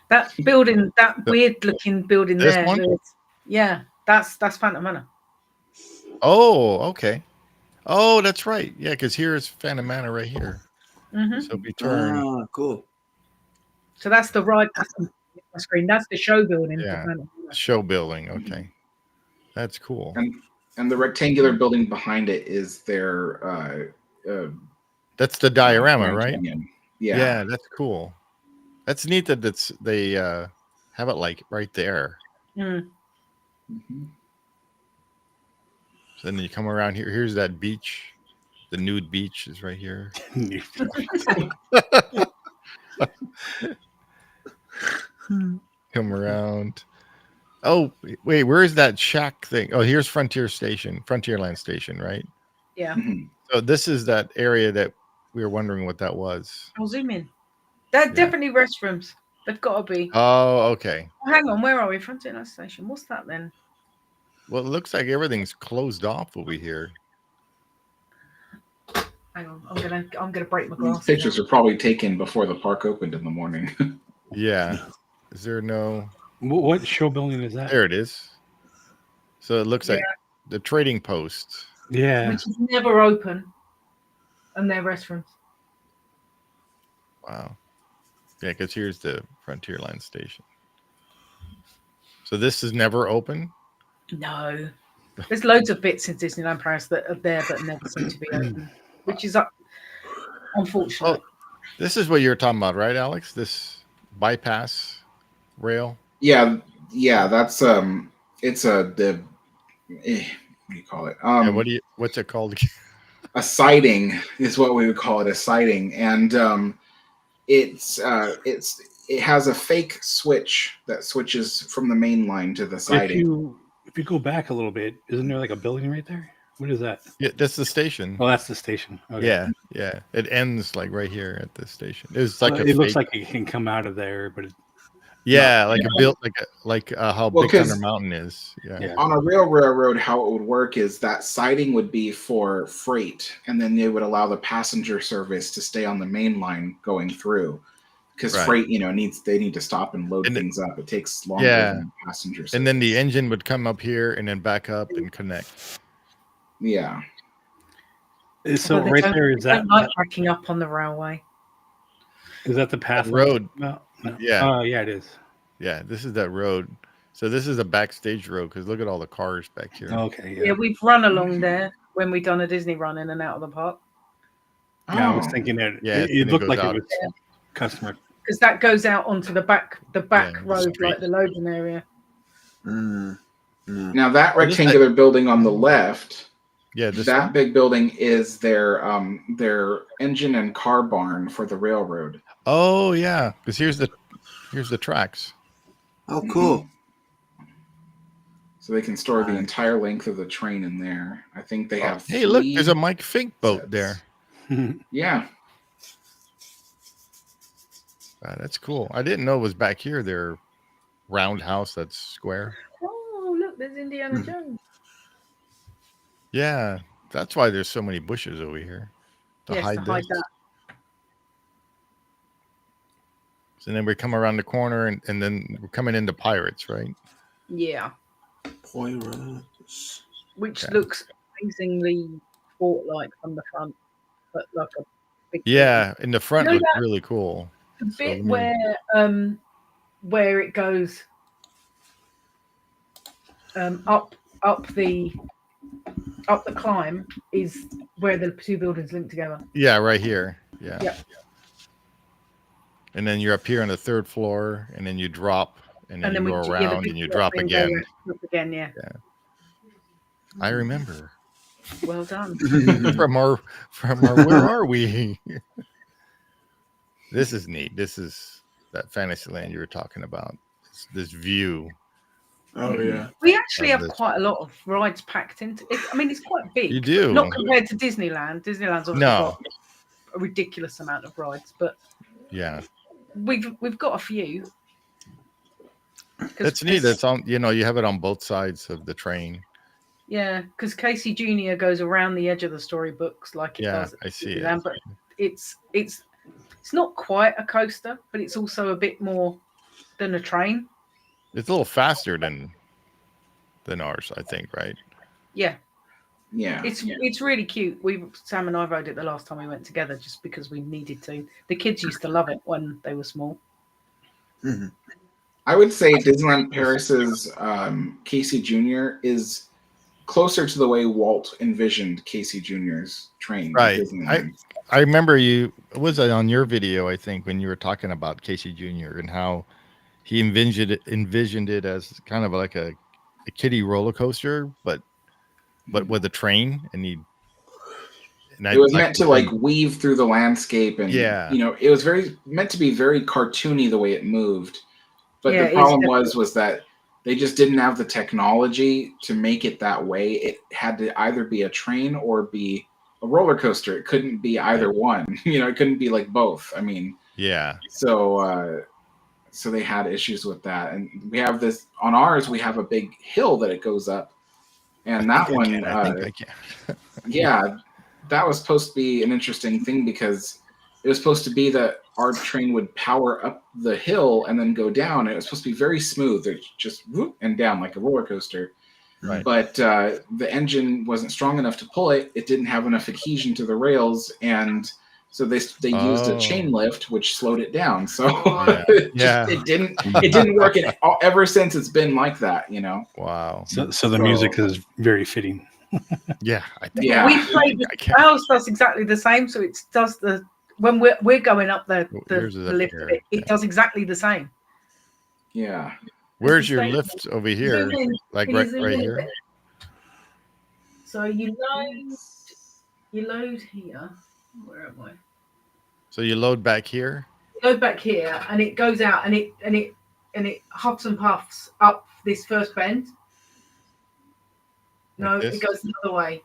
that building, that weird looking building there. Yeah, that's Phantom Manor. Oh, okay. Oh, that's right. Yeah, because here's Phantom Manor right here. Mm-hmm. So we turn. Ah, cool. So that's the ride screen. That's the show building. Yeah, show building. Okay, that's cool. And the rectangular building behind it is their. That's the diorama, right? Yeah, that's cool. That's neat that they have it like right there. Mm. Mm-hmm. So then you come around here. Here's that beach. The nude beach is right here. Come around. Oh, wait, where is that shack thing? Oh, here's Frontierland Station, right? Yeah. So this is that area that we were wondering what that was. I'll zoom in. They're definitely restrooms. They've got to be. Oh, okay. Oh, hang on, where are we? Frontierland Station. What's that then? Well, it looks like everything's closed off over here. Hang on, I'm gonna break my glass. These pictures are probably taken before the park opened in the morning. Yeah. Is there no? What show building is that? There it is. So it looks like the trading post. Yeah. Which is never open, and they're restrooms. Wow. Yeah, because here's the Frontierland Station. So this is never open? No. There's loads of bits in Disneyland Paris that are there but never seem to be open, which is unfortunate. Oh, this is what you're talking about, right, Alex? This bypass rail? Yeah, that's it's what do you call it? What's it called? A siding is what we would call it, a siding, and it has a fake switch that switches from the main line to the siding. If you go back a little bit, isn't there like a building right there? What is that? Yeah, that's the station. Oh, that's the station. Okay. Yeah. It ends like right here at the station. It's like it looks like it can come out of there, but like how Big Thunder Mountain is. Yeah. On a railroad, how it would work is that siding would be for freight, and then they would allow the passenger service to stay on the main line going through. Because freight, they need to stop and load things up. It takes longer than passenger service. And then the engine would come up here and then back up and connect. Yeah. So right there is that backing up on the railway. Is that the path road? No. Yeah. Oh, yeah, it is. Yeah, this is that road. So this is a backstage road because look at all the cars back here. Okay. Yeah, we've run along there when we've done a Disney run in and out of the park. Yeah, I was Oh. thinking that Yeah, it looked goes like out. it was customer. Because that goes out onto the back Yeah, road, street. like the loading area. Now that Oh, this rectangular building on the left, Yeah, this that one? big building is their engine and car barn for the railroad. Oh yeah, because here's the tracks. Oh, cool. So they can store the entire length of the train in there. I think they have. Hey, look, 3 there's a Mike Fink boat sets. there. Yeah. That's cool. I didn't know it was back here. Their roundhouse that's square. Oh, look, there's Indiana Jones. Yeah, that's why there's so many bushes over here to Yes, hide to hide this. that. So then we come around the corner and then we're coming into Pirates, right? Yeah, Pirates. which Okay. looks amazingly fort-like from the front, but like a big. Yeah, in the front You know looks that- really cool. The So bit let me- where it goes up the climb is where the two buildings link together. Yeah, right here. Yeah. Yep. And then you're up here on the 3rd floor, and then you drop, and then you go the around big and you drop and again. go up again, yeah. I remember. Well done. from our where are we? This is neat. This is that Fantasyland you were talking about. This view. Oh, yeah. We actually Of have this. quite a lot of rides packed into it. I mean, it's quite big. You do. Not compared to Disneyland. Disneyland's obviously No. got a ridiculous amount of rides, but Yeah. we've got a few. That's neat. That's on. You have it on both sides of the train. Yeah, because Casey Jr. goes around the edge of the storybooks like it Yeah, does. At I see it. Disneyland, but it's not quite a coaster, but it's also a bit more than a train. It's a little faster than ours, I think, right? Yeah, Yeah. it's really cute. Sam and I rode it the last time we went together just because we needed to. The kids used to love it when they were small. Mm-hmm. I would say Disneyland Paris's Casey Jr. is closer to the way Walt envisioned Casey Jr.'s train. at Right. Disneyland. I remember was it on your video, I think, when you were talking about Casey Jr. and how he envisioned it as kind of like a kiddie roller coaster, but with a train, and it was meant to like weave through the landscape, and it was meant to be very cartoony the way it moved. But the problem was that they just didn't have the technology to make it that way. It had to either be a train or be a roller coaster. It couldn't be either one. It couldn't be like both. I mean, yeah. So they had issues with that, and we have this on ours. We have a big hill that it goes up, and that one, I can. yeah, that was supposed to be an interesting thing because it was supposed to be that our train would power up the hill and then go down. And it was supposed to be very smooth. It just whoop and down like a roller coaster. Right. But the engine wasn't strong enough to pull it. It didn't have enough adhesion to the rails, and so they used a chain lift, which slowed it down. So it didn't work. Ever since it's been like that, Wow. So the music is very fitting. Yeah. I think. Yeah. We played ours does exactly the same. So it does when we're going up the lift, it does exactly the same. Yeah. Where's your lift over here? Like right here? So you load here. Where am I? So you load back here? Load back here, and it goes out, and it huffs and puffs up this first bend. No, Like it goes the other way.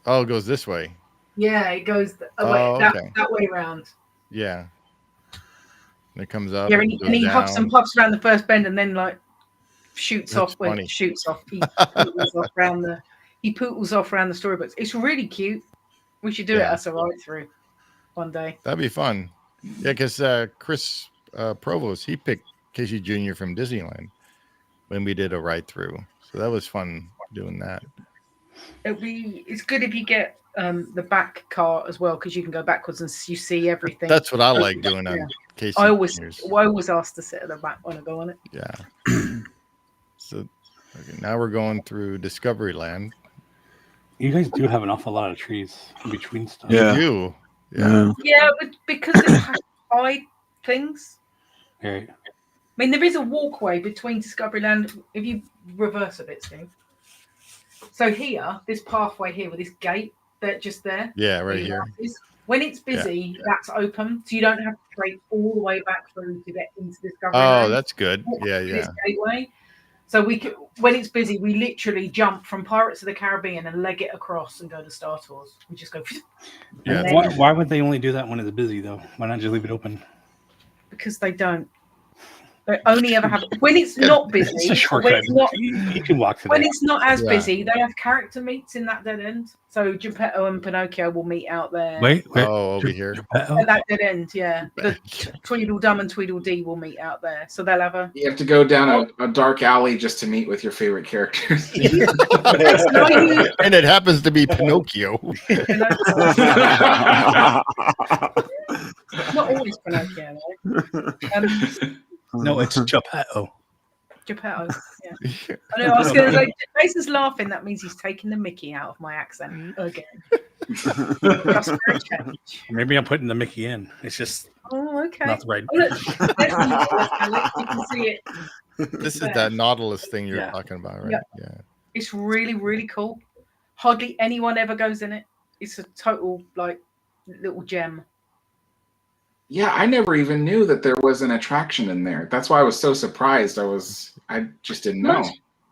Oh, it goes this way. Yeah, it goes that way around. Yeah. And it comes up. Yeah, and he huffs and puffs around the first bend, and then like shoots off. Funny. Shoots off. He pootles off around the storybooks. It's really cute. We should do it as a ride through one day. That'd be fun. Yeah, because Chris Provost, he picked Casey Jr. from Disneyland when we did a ride through. So that was fun doing that. It's good if you get the back car as well, because you can go backwards and you see everything. That's what I like doing on Casey. I always ask to sit at the back when I go on it. Yeah. So Okay, now we're going through Discoveryland. You guys do have an awful lot of trees in between stuff. Yeah. We do. Yeah, but because it has to hide things. Right. I mean, there is a walkway between Discoveryland. If you reverse a bit, Steve. So here, this pathway here with this gate, that just there. Yeah, right here. When it's busy, that's open, so you don't have to break all the way back through to get into Discoveryland. Oh, that's good. Yeah, This yeah. gateway. So we could, when it's busy, we literally jump from Pirates of the Caribbean and leg it across and go to Star Tours. We just go. Yeah. Why would they only do that when it's busy though? Why not just leave it open? Because they don't. They only ever have when it's not busy. It's a When shortcut. it's not, You can walk through when there. it's not as Yeah. busy, they have character meets in that dead end. So Geppetto and Pinocchio will meet out there. Wait. Oh, over here. Geppetto? At that dead end, yeah. The Tweedledum and Tweedledee will meet out there. So they'll have a. You have to go down a dark alley just to meet with your favorite characters. And it happens to be Pinocchio. Not always Pinocchio, though. No, it's Geppetto. Geppetto, yeah. I know, I was going to say, Jason's laughing, that means he's taking the Mickey out of my accent again. Just for a change. Maybe I'm putting the Mickey in. It's just Oh, okay. not the right. Oh, look, there's the Nautilus, Alex. You can see it. This is that Nautilus thing you're Yeah. talking about, right? Yeah. Yeah. It's really, really cool. Hardly anyone ever goes in it. It's a total, like, little gem. Yeah, I never even knew that there was an attraction in there. That's why I was so surprised. I just didn't know.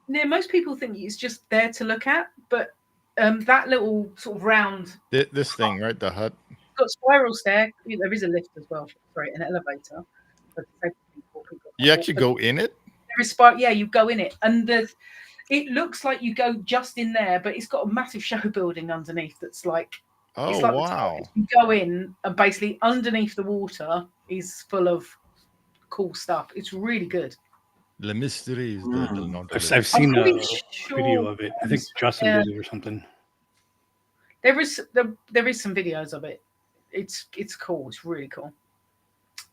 Most people think it's just there to look at, but that little sort of round This thing, right? The hut. got spiral stair. There is a lift as well. Sorry, an elevator. But people You actually go in it? There is yeah, you go in it, and it looks like you go just in there, but it's got a massive show building underneath. That's like. Oh, It's like wow. you go in and basically underneath the water is full of cool stuff. It's really good. Le Mysteries de Nautilus. I've seen a pretty video sure of it. I think Justin did it or something. There is some videos of it. It's cool. It's really cool.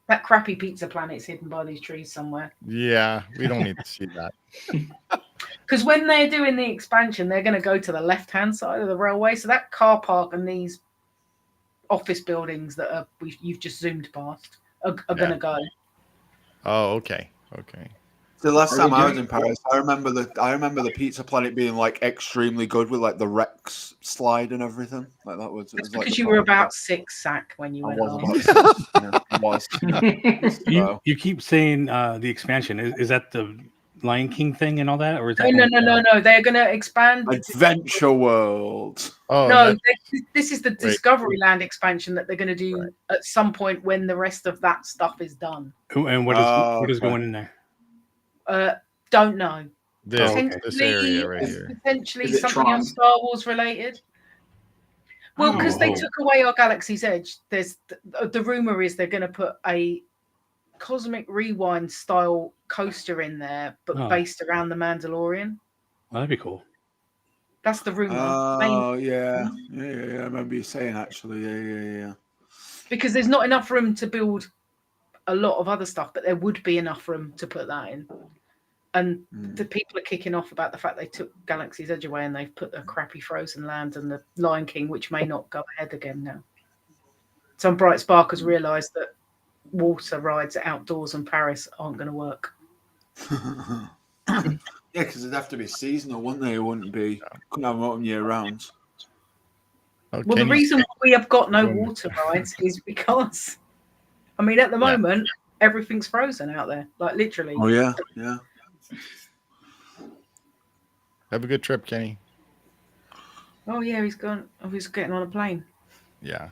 That crappy Pizza Planet's hidden by these trees somewhere. Yeah, we don't need to see that. Because when they're doing the expansion, they're going to go to the left-hand side of the railway. So that car park and these office buildings that you've just zoomed past are going to go. Oh, okay. Okay. The last Are time they I was doing- in Paris, I remember the Pizza Planet being like extremely good with like the Rex slide and everything. Like that was. It's It was like because the you were top. about 6, Zach, when you I went was on. about six. Yeah, I was. So, You keep saying the expansion. Is that the Lion King thing and all that, or is that No. They're going to expand. Adventure World. Oh, No, this is the Wait. Discoveryland expansion that they're going to do at some point when the rest of that stuff is done. And what is okay. going in there? Don't know. this Potentially, area right here. potentially Is it something Tron? on Star Wars related. Well, because they Oh. took away our Galaxy's Edge, there's the rumor is they're going to put a Cosmic Rewind style coaster in there, but Oh. based around the Mandalorian. Well, that'd be cool. That's the rumor. Oh yeah. I remember you saying actually. Yeah. Because there's not enough room to build a lot of other stuff, but there would be enough room to put that in. And the people are kicking off about the fact they took Galaxy's Edge away and they've put the crappy Frozen Land and the Lion King, which may not go ahead again now. Some bright spark has realised that water rides outdoors in Paris aren't going to work. Yeah, because it'd have to be seasonal, wouldn't they? It wouldn't be. Couldn't have them year round. Oh, Well, the can you- reason we have got no water rides is because, I mean, at the moment, everything's frozen out there. Like, literally. Oh yeah. Have a good trip, Kenny. Oh, yeah, he's gone. Oh, he's getting on a plane. Yeah.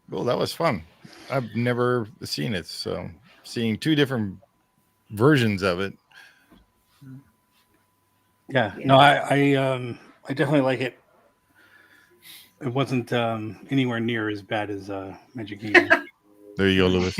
Well, that was fun. I've never seen it, so seeing 2 different versions of it. Yeah. No, I definitely like it. It wasn't anywhere near as bad as Magic Kingdom. There you go, Lewis.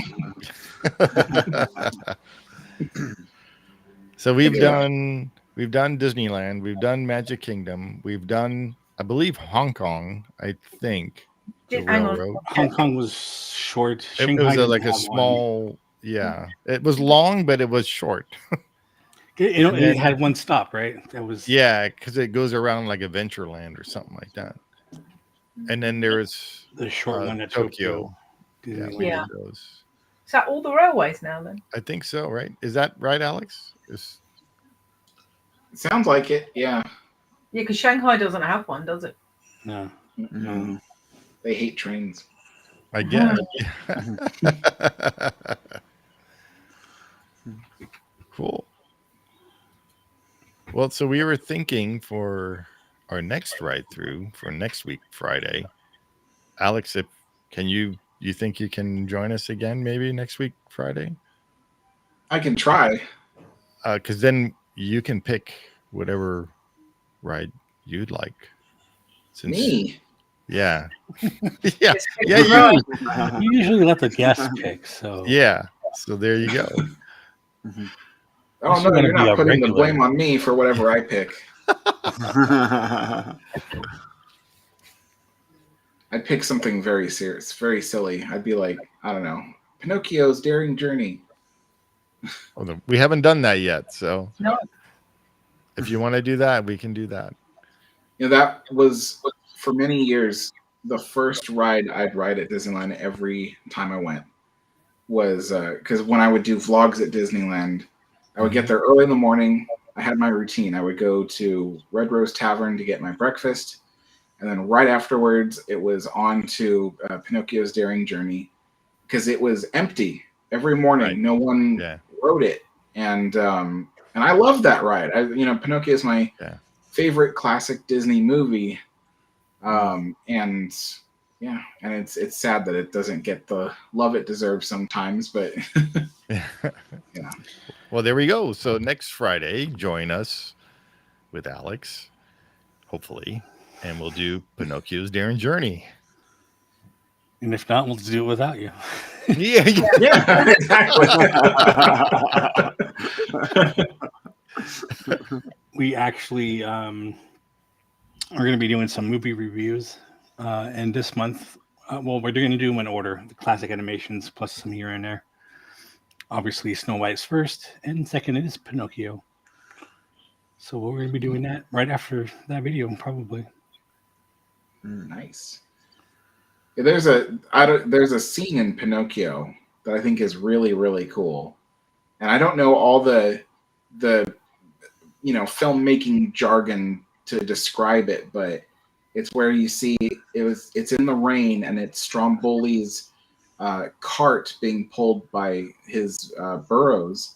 So we've done Disneyland, we've done Magic Kingdom, we've done, I believe, Hong Kong. I think the Hang on. railroad. Hong Kong was short. It Shanghai was didn't like a have one. small, yeah. It was long, but it was short. It had one stop, right? That was because it goes around like Adventureland or something like that. And then there's the short one at Tokyo. Disneyland. Yeah. Is that all the railways now then? I think so, right? Is that right, Alex? It sounds like it, yeah. Yeah, because Shanghai doesn't have one, does it? No. No. They hate trains. I guess. Cool. Well, so we were thinking for our next ride through for next week, Friday. Alex, you think you can join us again maybe next week, Friday? I can try. Because then you can pick whatever ride you'd like. Me? Yeah. Yeah. You usually let the guests pick, so yeah. So there you go. Oh no, you're not putting the blame on me for whatever I pick. I'd pick something very serious, very silly. I'd be like, I don't know, Pinocchio's Daring Journey. Well, we haven't done that yet, so no. If you want to do that, we can do that. That was for many years the first ride I'd ride at Disneyland every time I went. Was because when I would do vlogs at Disneyland, I would get there early in the morning. I had my routine. I would go to Red Rose Tavern to get my breakfast. And then right afterwards, it was on to Pinocchio's Daring Journey because it was empty every morning. Right. No one rode it. And I love that ride. Pinocchio is my favorite classic Disney movie. And it's sad that it doesn't get the love it deserves sometimes, but yeah. Well, there we go. So next Friday, join us with Alex, hopefully, and we'll do Pinocchio's Daring Journey. And if not, we'll do it without you. Yeah, exactly. We actually are going to be doing some movie reviews. And this month, we're going to do them in order. The classic animations plus some here and there. Obviously, Snow White's first, and second is Pinocchio. So we're going to be doing that right after that video, probably. Nice. Yeah, there's a scene in Pinocchio that I think is really, really cool. And I don't know all the filmmaking jargon to describe it, but it's where you see it's in the rain and it's Stromboli's cart being pulled by his burros,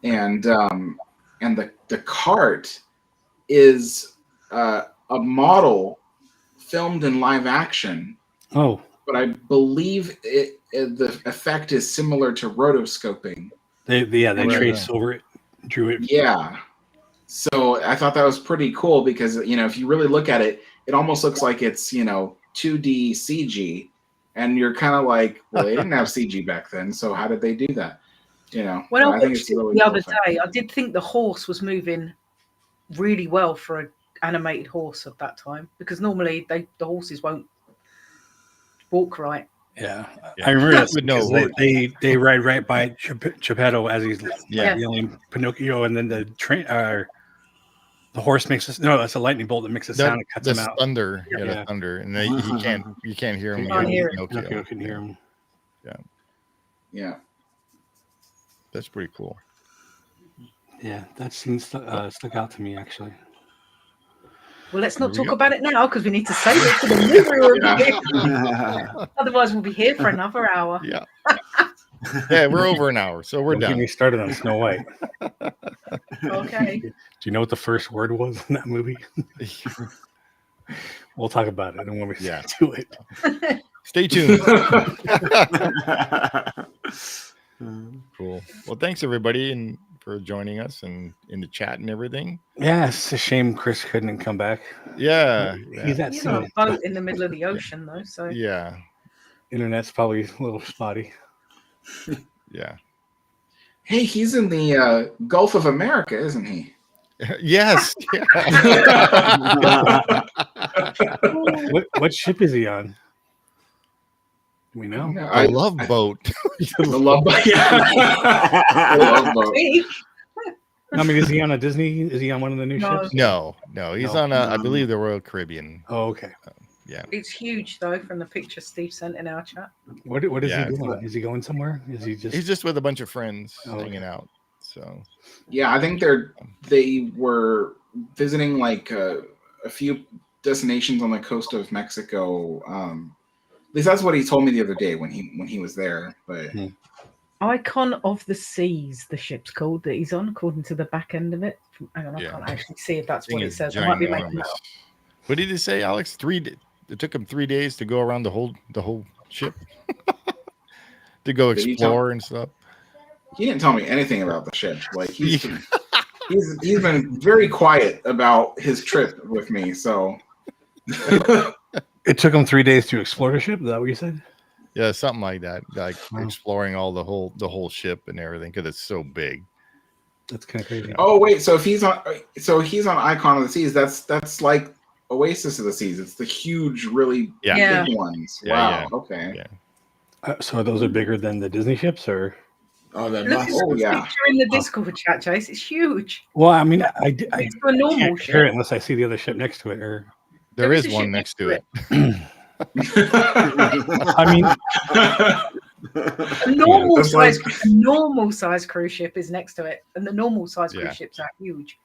and the cart is a model filmed in live action. Oh, but I believe the effect is similar to rotoscoping. They traced over it, drew it. Yeah. So I thought that was pretty cool because if you really look at it, it almost looks like it's 2D CG. And you're kind of like, well, they didn't have CG back then, so how did they do that? When I watched it the other day, I did think the horse was moving really well for an animated horse of that time, because normally the horses won't walk right. Yeah. I remember that they ride right by Geppetto as he's yelling Pinocchio, and then the horse makes this. No, that's a lightning bolt that makes a sound and cuts him out. Thunder, the thunder, and you can't hear him. Pinocchio can hear him. Yeah. That's pretty cool. Yeah, that scene stuck out to me actually. Well, let's not talk about it now because we need to save it for the movie review. Otherwise, we'll be here for another hour. Yeah. Yeah, we're over an hour, so we're done. Get me started on Snow White. Okay. Do you know what the first word was in that movie? We'll talk about it. I don't want to get to it. Stay tuned. Cool. Well, thanks everybody and for joining us and in the chat and everything. Yeah, it's a shame Chris couldn't come back. Yeah. He's on a boat in the middle of the ocean though, so yeah. Internet's probably a little spotty. Yeah. Hey, he's in the Gulf of America, isn't he? Yes. What ship is he on? Do we know? I love boat. The love boat. Yeah. The love boat. I mean, is he on a Disney? Is he on one of the new No. ships? No, he's No. on I believe the Royal Caribbean. Oh, okay. Yeah. It's huge though, from the picture Steve sent in our chat. What is Yeah, he it's doing? Is he going somewhere? Is he just? He's just with a bunch of friends Oh, okay. hanging out. So Yeah, I think they were visiting like a few destinations on the coast of Mexico. At least that's what he told me the other day when he was there. But Icon of the Seas, the ship's called that he's on, according to the back end of it. Hang on, I Yeah. can't actually see if that's thing what it is says. I might be making that ginormous. up. What did he say, Alex? It took him 3 days to go around the whole ship to go Did he explore and stuff. he didn't tell me anything about the ship. Like he's been very quiet about his trip with me. So It took him 3 days to explore the ship. Is that what you said? Yeah, something like that. Like Wow. exploring all the whole ship and everything because it's so big. That's kind of crazy. oh wait, so if he's on Icon of the Seas, that's like Oasis of the Seas. It's the huge, really Yeah. big ones. Yeah, Wow. yeah. Okay. Yeah. So those are bigger than the Disney ships, or? Oh, they're Look at massive. Oh, the yeah. picture in the Discord chat, Chase. It's huge. Well, I mean, I It's a normal can't hear it ship. unless I see the other ship next to it. Or There is a one ship next to it. I mean, A normal that's size cruise ship is next to it, and the normal size Yeah. cruise ships are huge.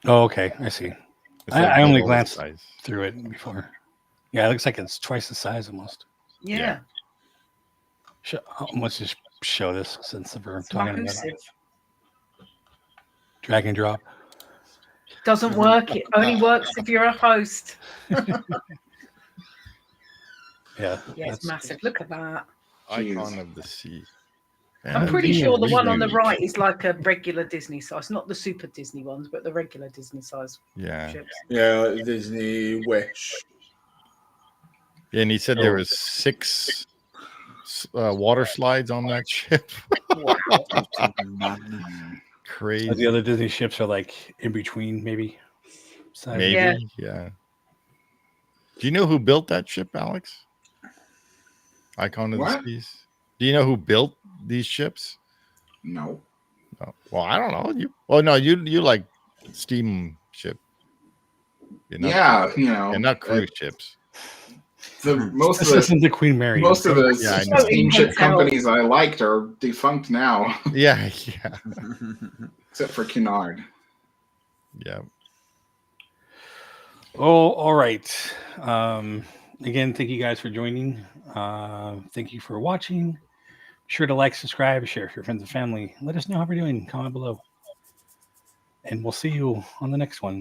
oh, okay, I see. It's I only double the glanced size. through it before. Yeah, it looks like it's twice the size almost. Yeah, Let's just show this since we're it's talking about massive. drag and drop. Doesn't work. It only works if you're a host. Yeah, Yeah, it's massive. Look at that. Icon of the Sea. I'm Man, pretty Disney sure the is one on the huge. right is like a regular Disney size, not the super Disney ones, but the regular Disney size Yeah. ships. Yeah, like Disney Wish. And he said there was 6 water slides on that ship. Crazy. The other Disney ships are like in between, maybe. Size. Maybe. Yeah. Do you know who built that ship, Alex? Icon of What? the Seas. Do you know who built these ships? No. Oh, well, I don't know. You like steamship. You're not- Yeah, you know. You're not cruise ships. Most This of isn't the Queen Mary. most of the Yeah, I know. steamship Hotel. companies I liked are defunct now, Yeah. except for Cunard. Yeah. Oh, all right. Again, thank you guys for joining. Thank you for watching. Be sure to like, subscribe, share with your friends and family. Let us know how we're doing. Comment below. And we'll see you on the next one.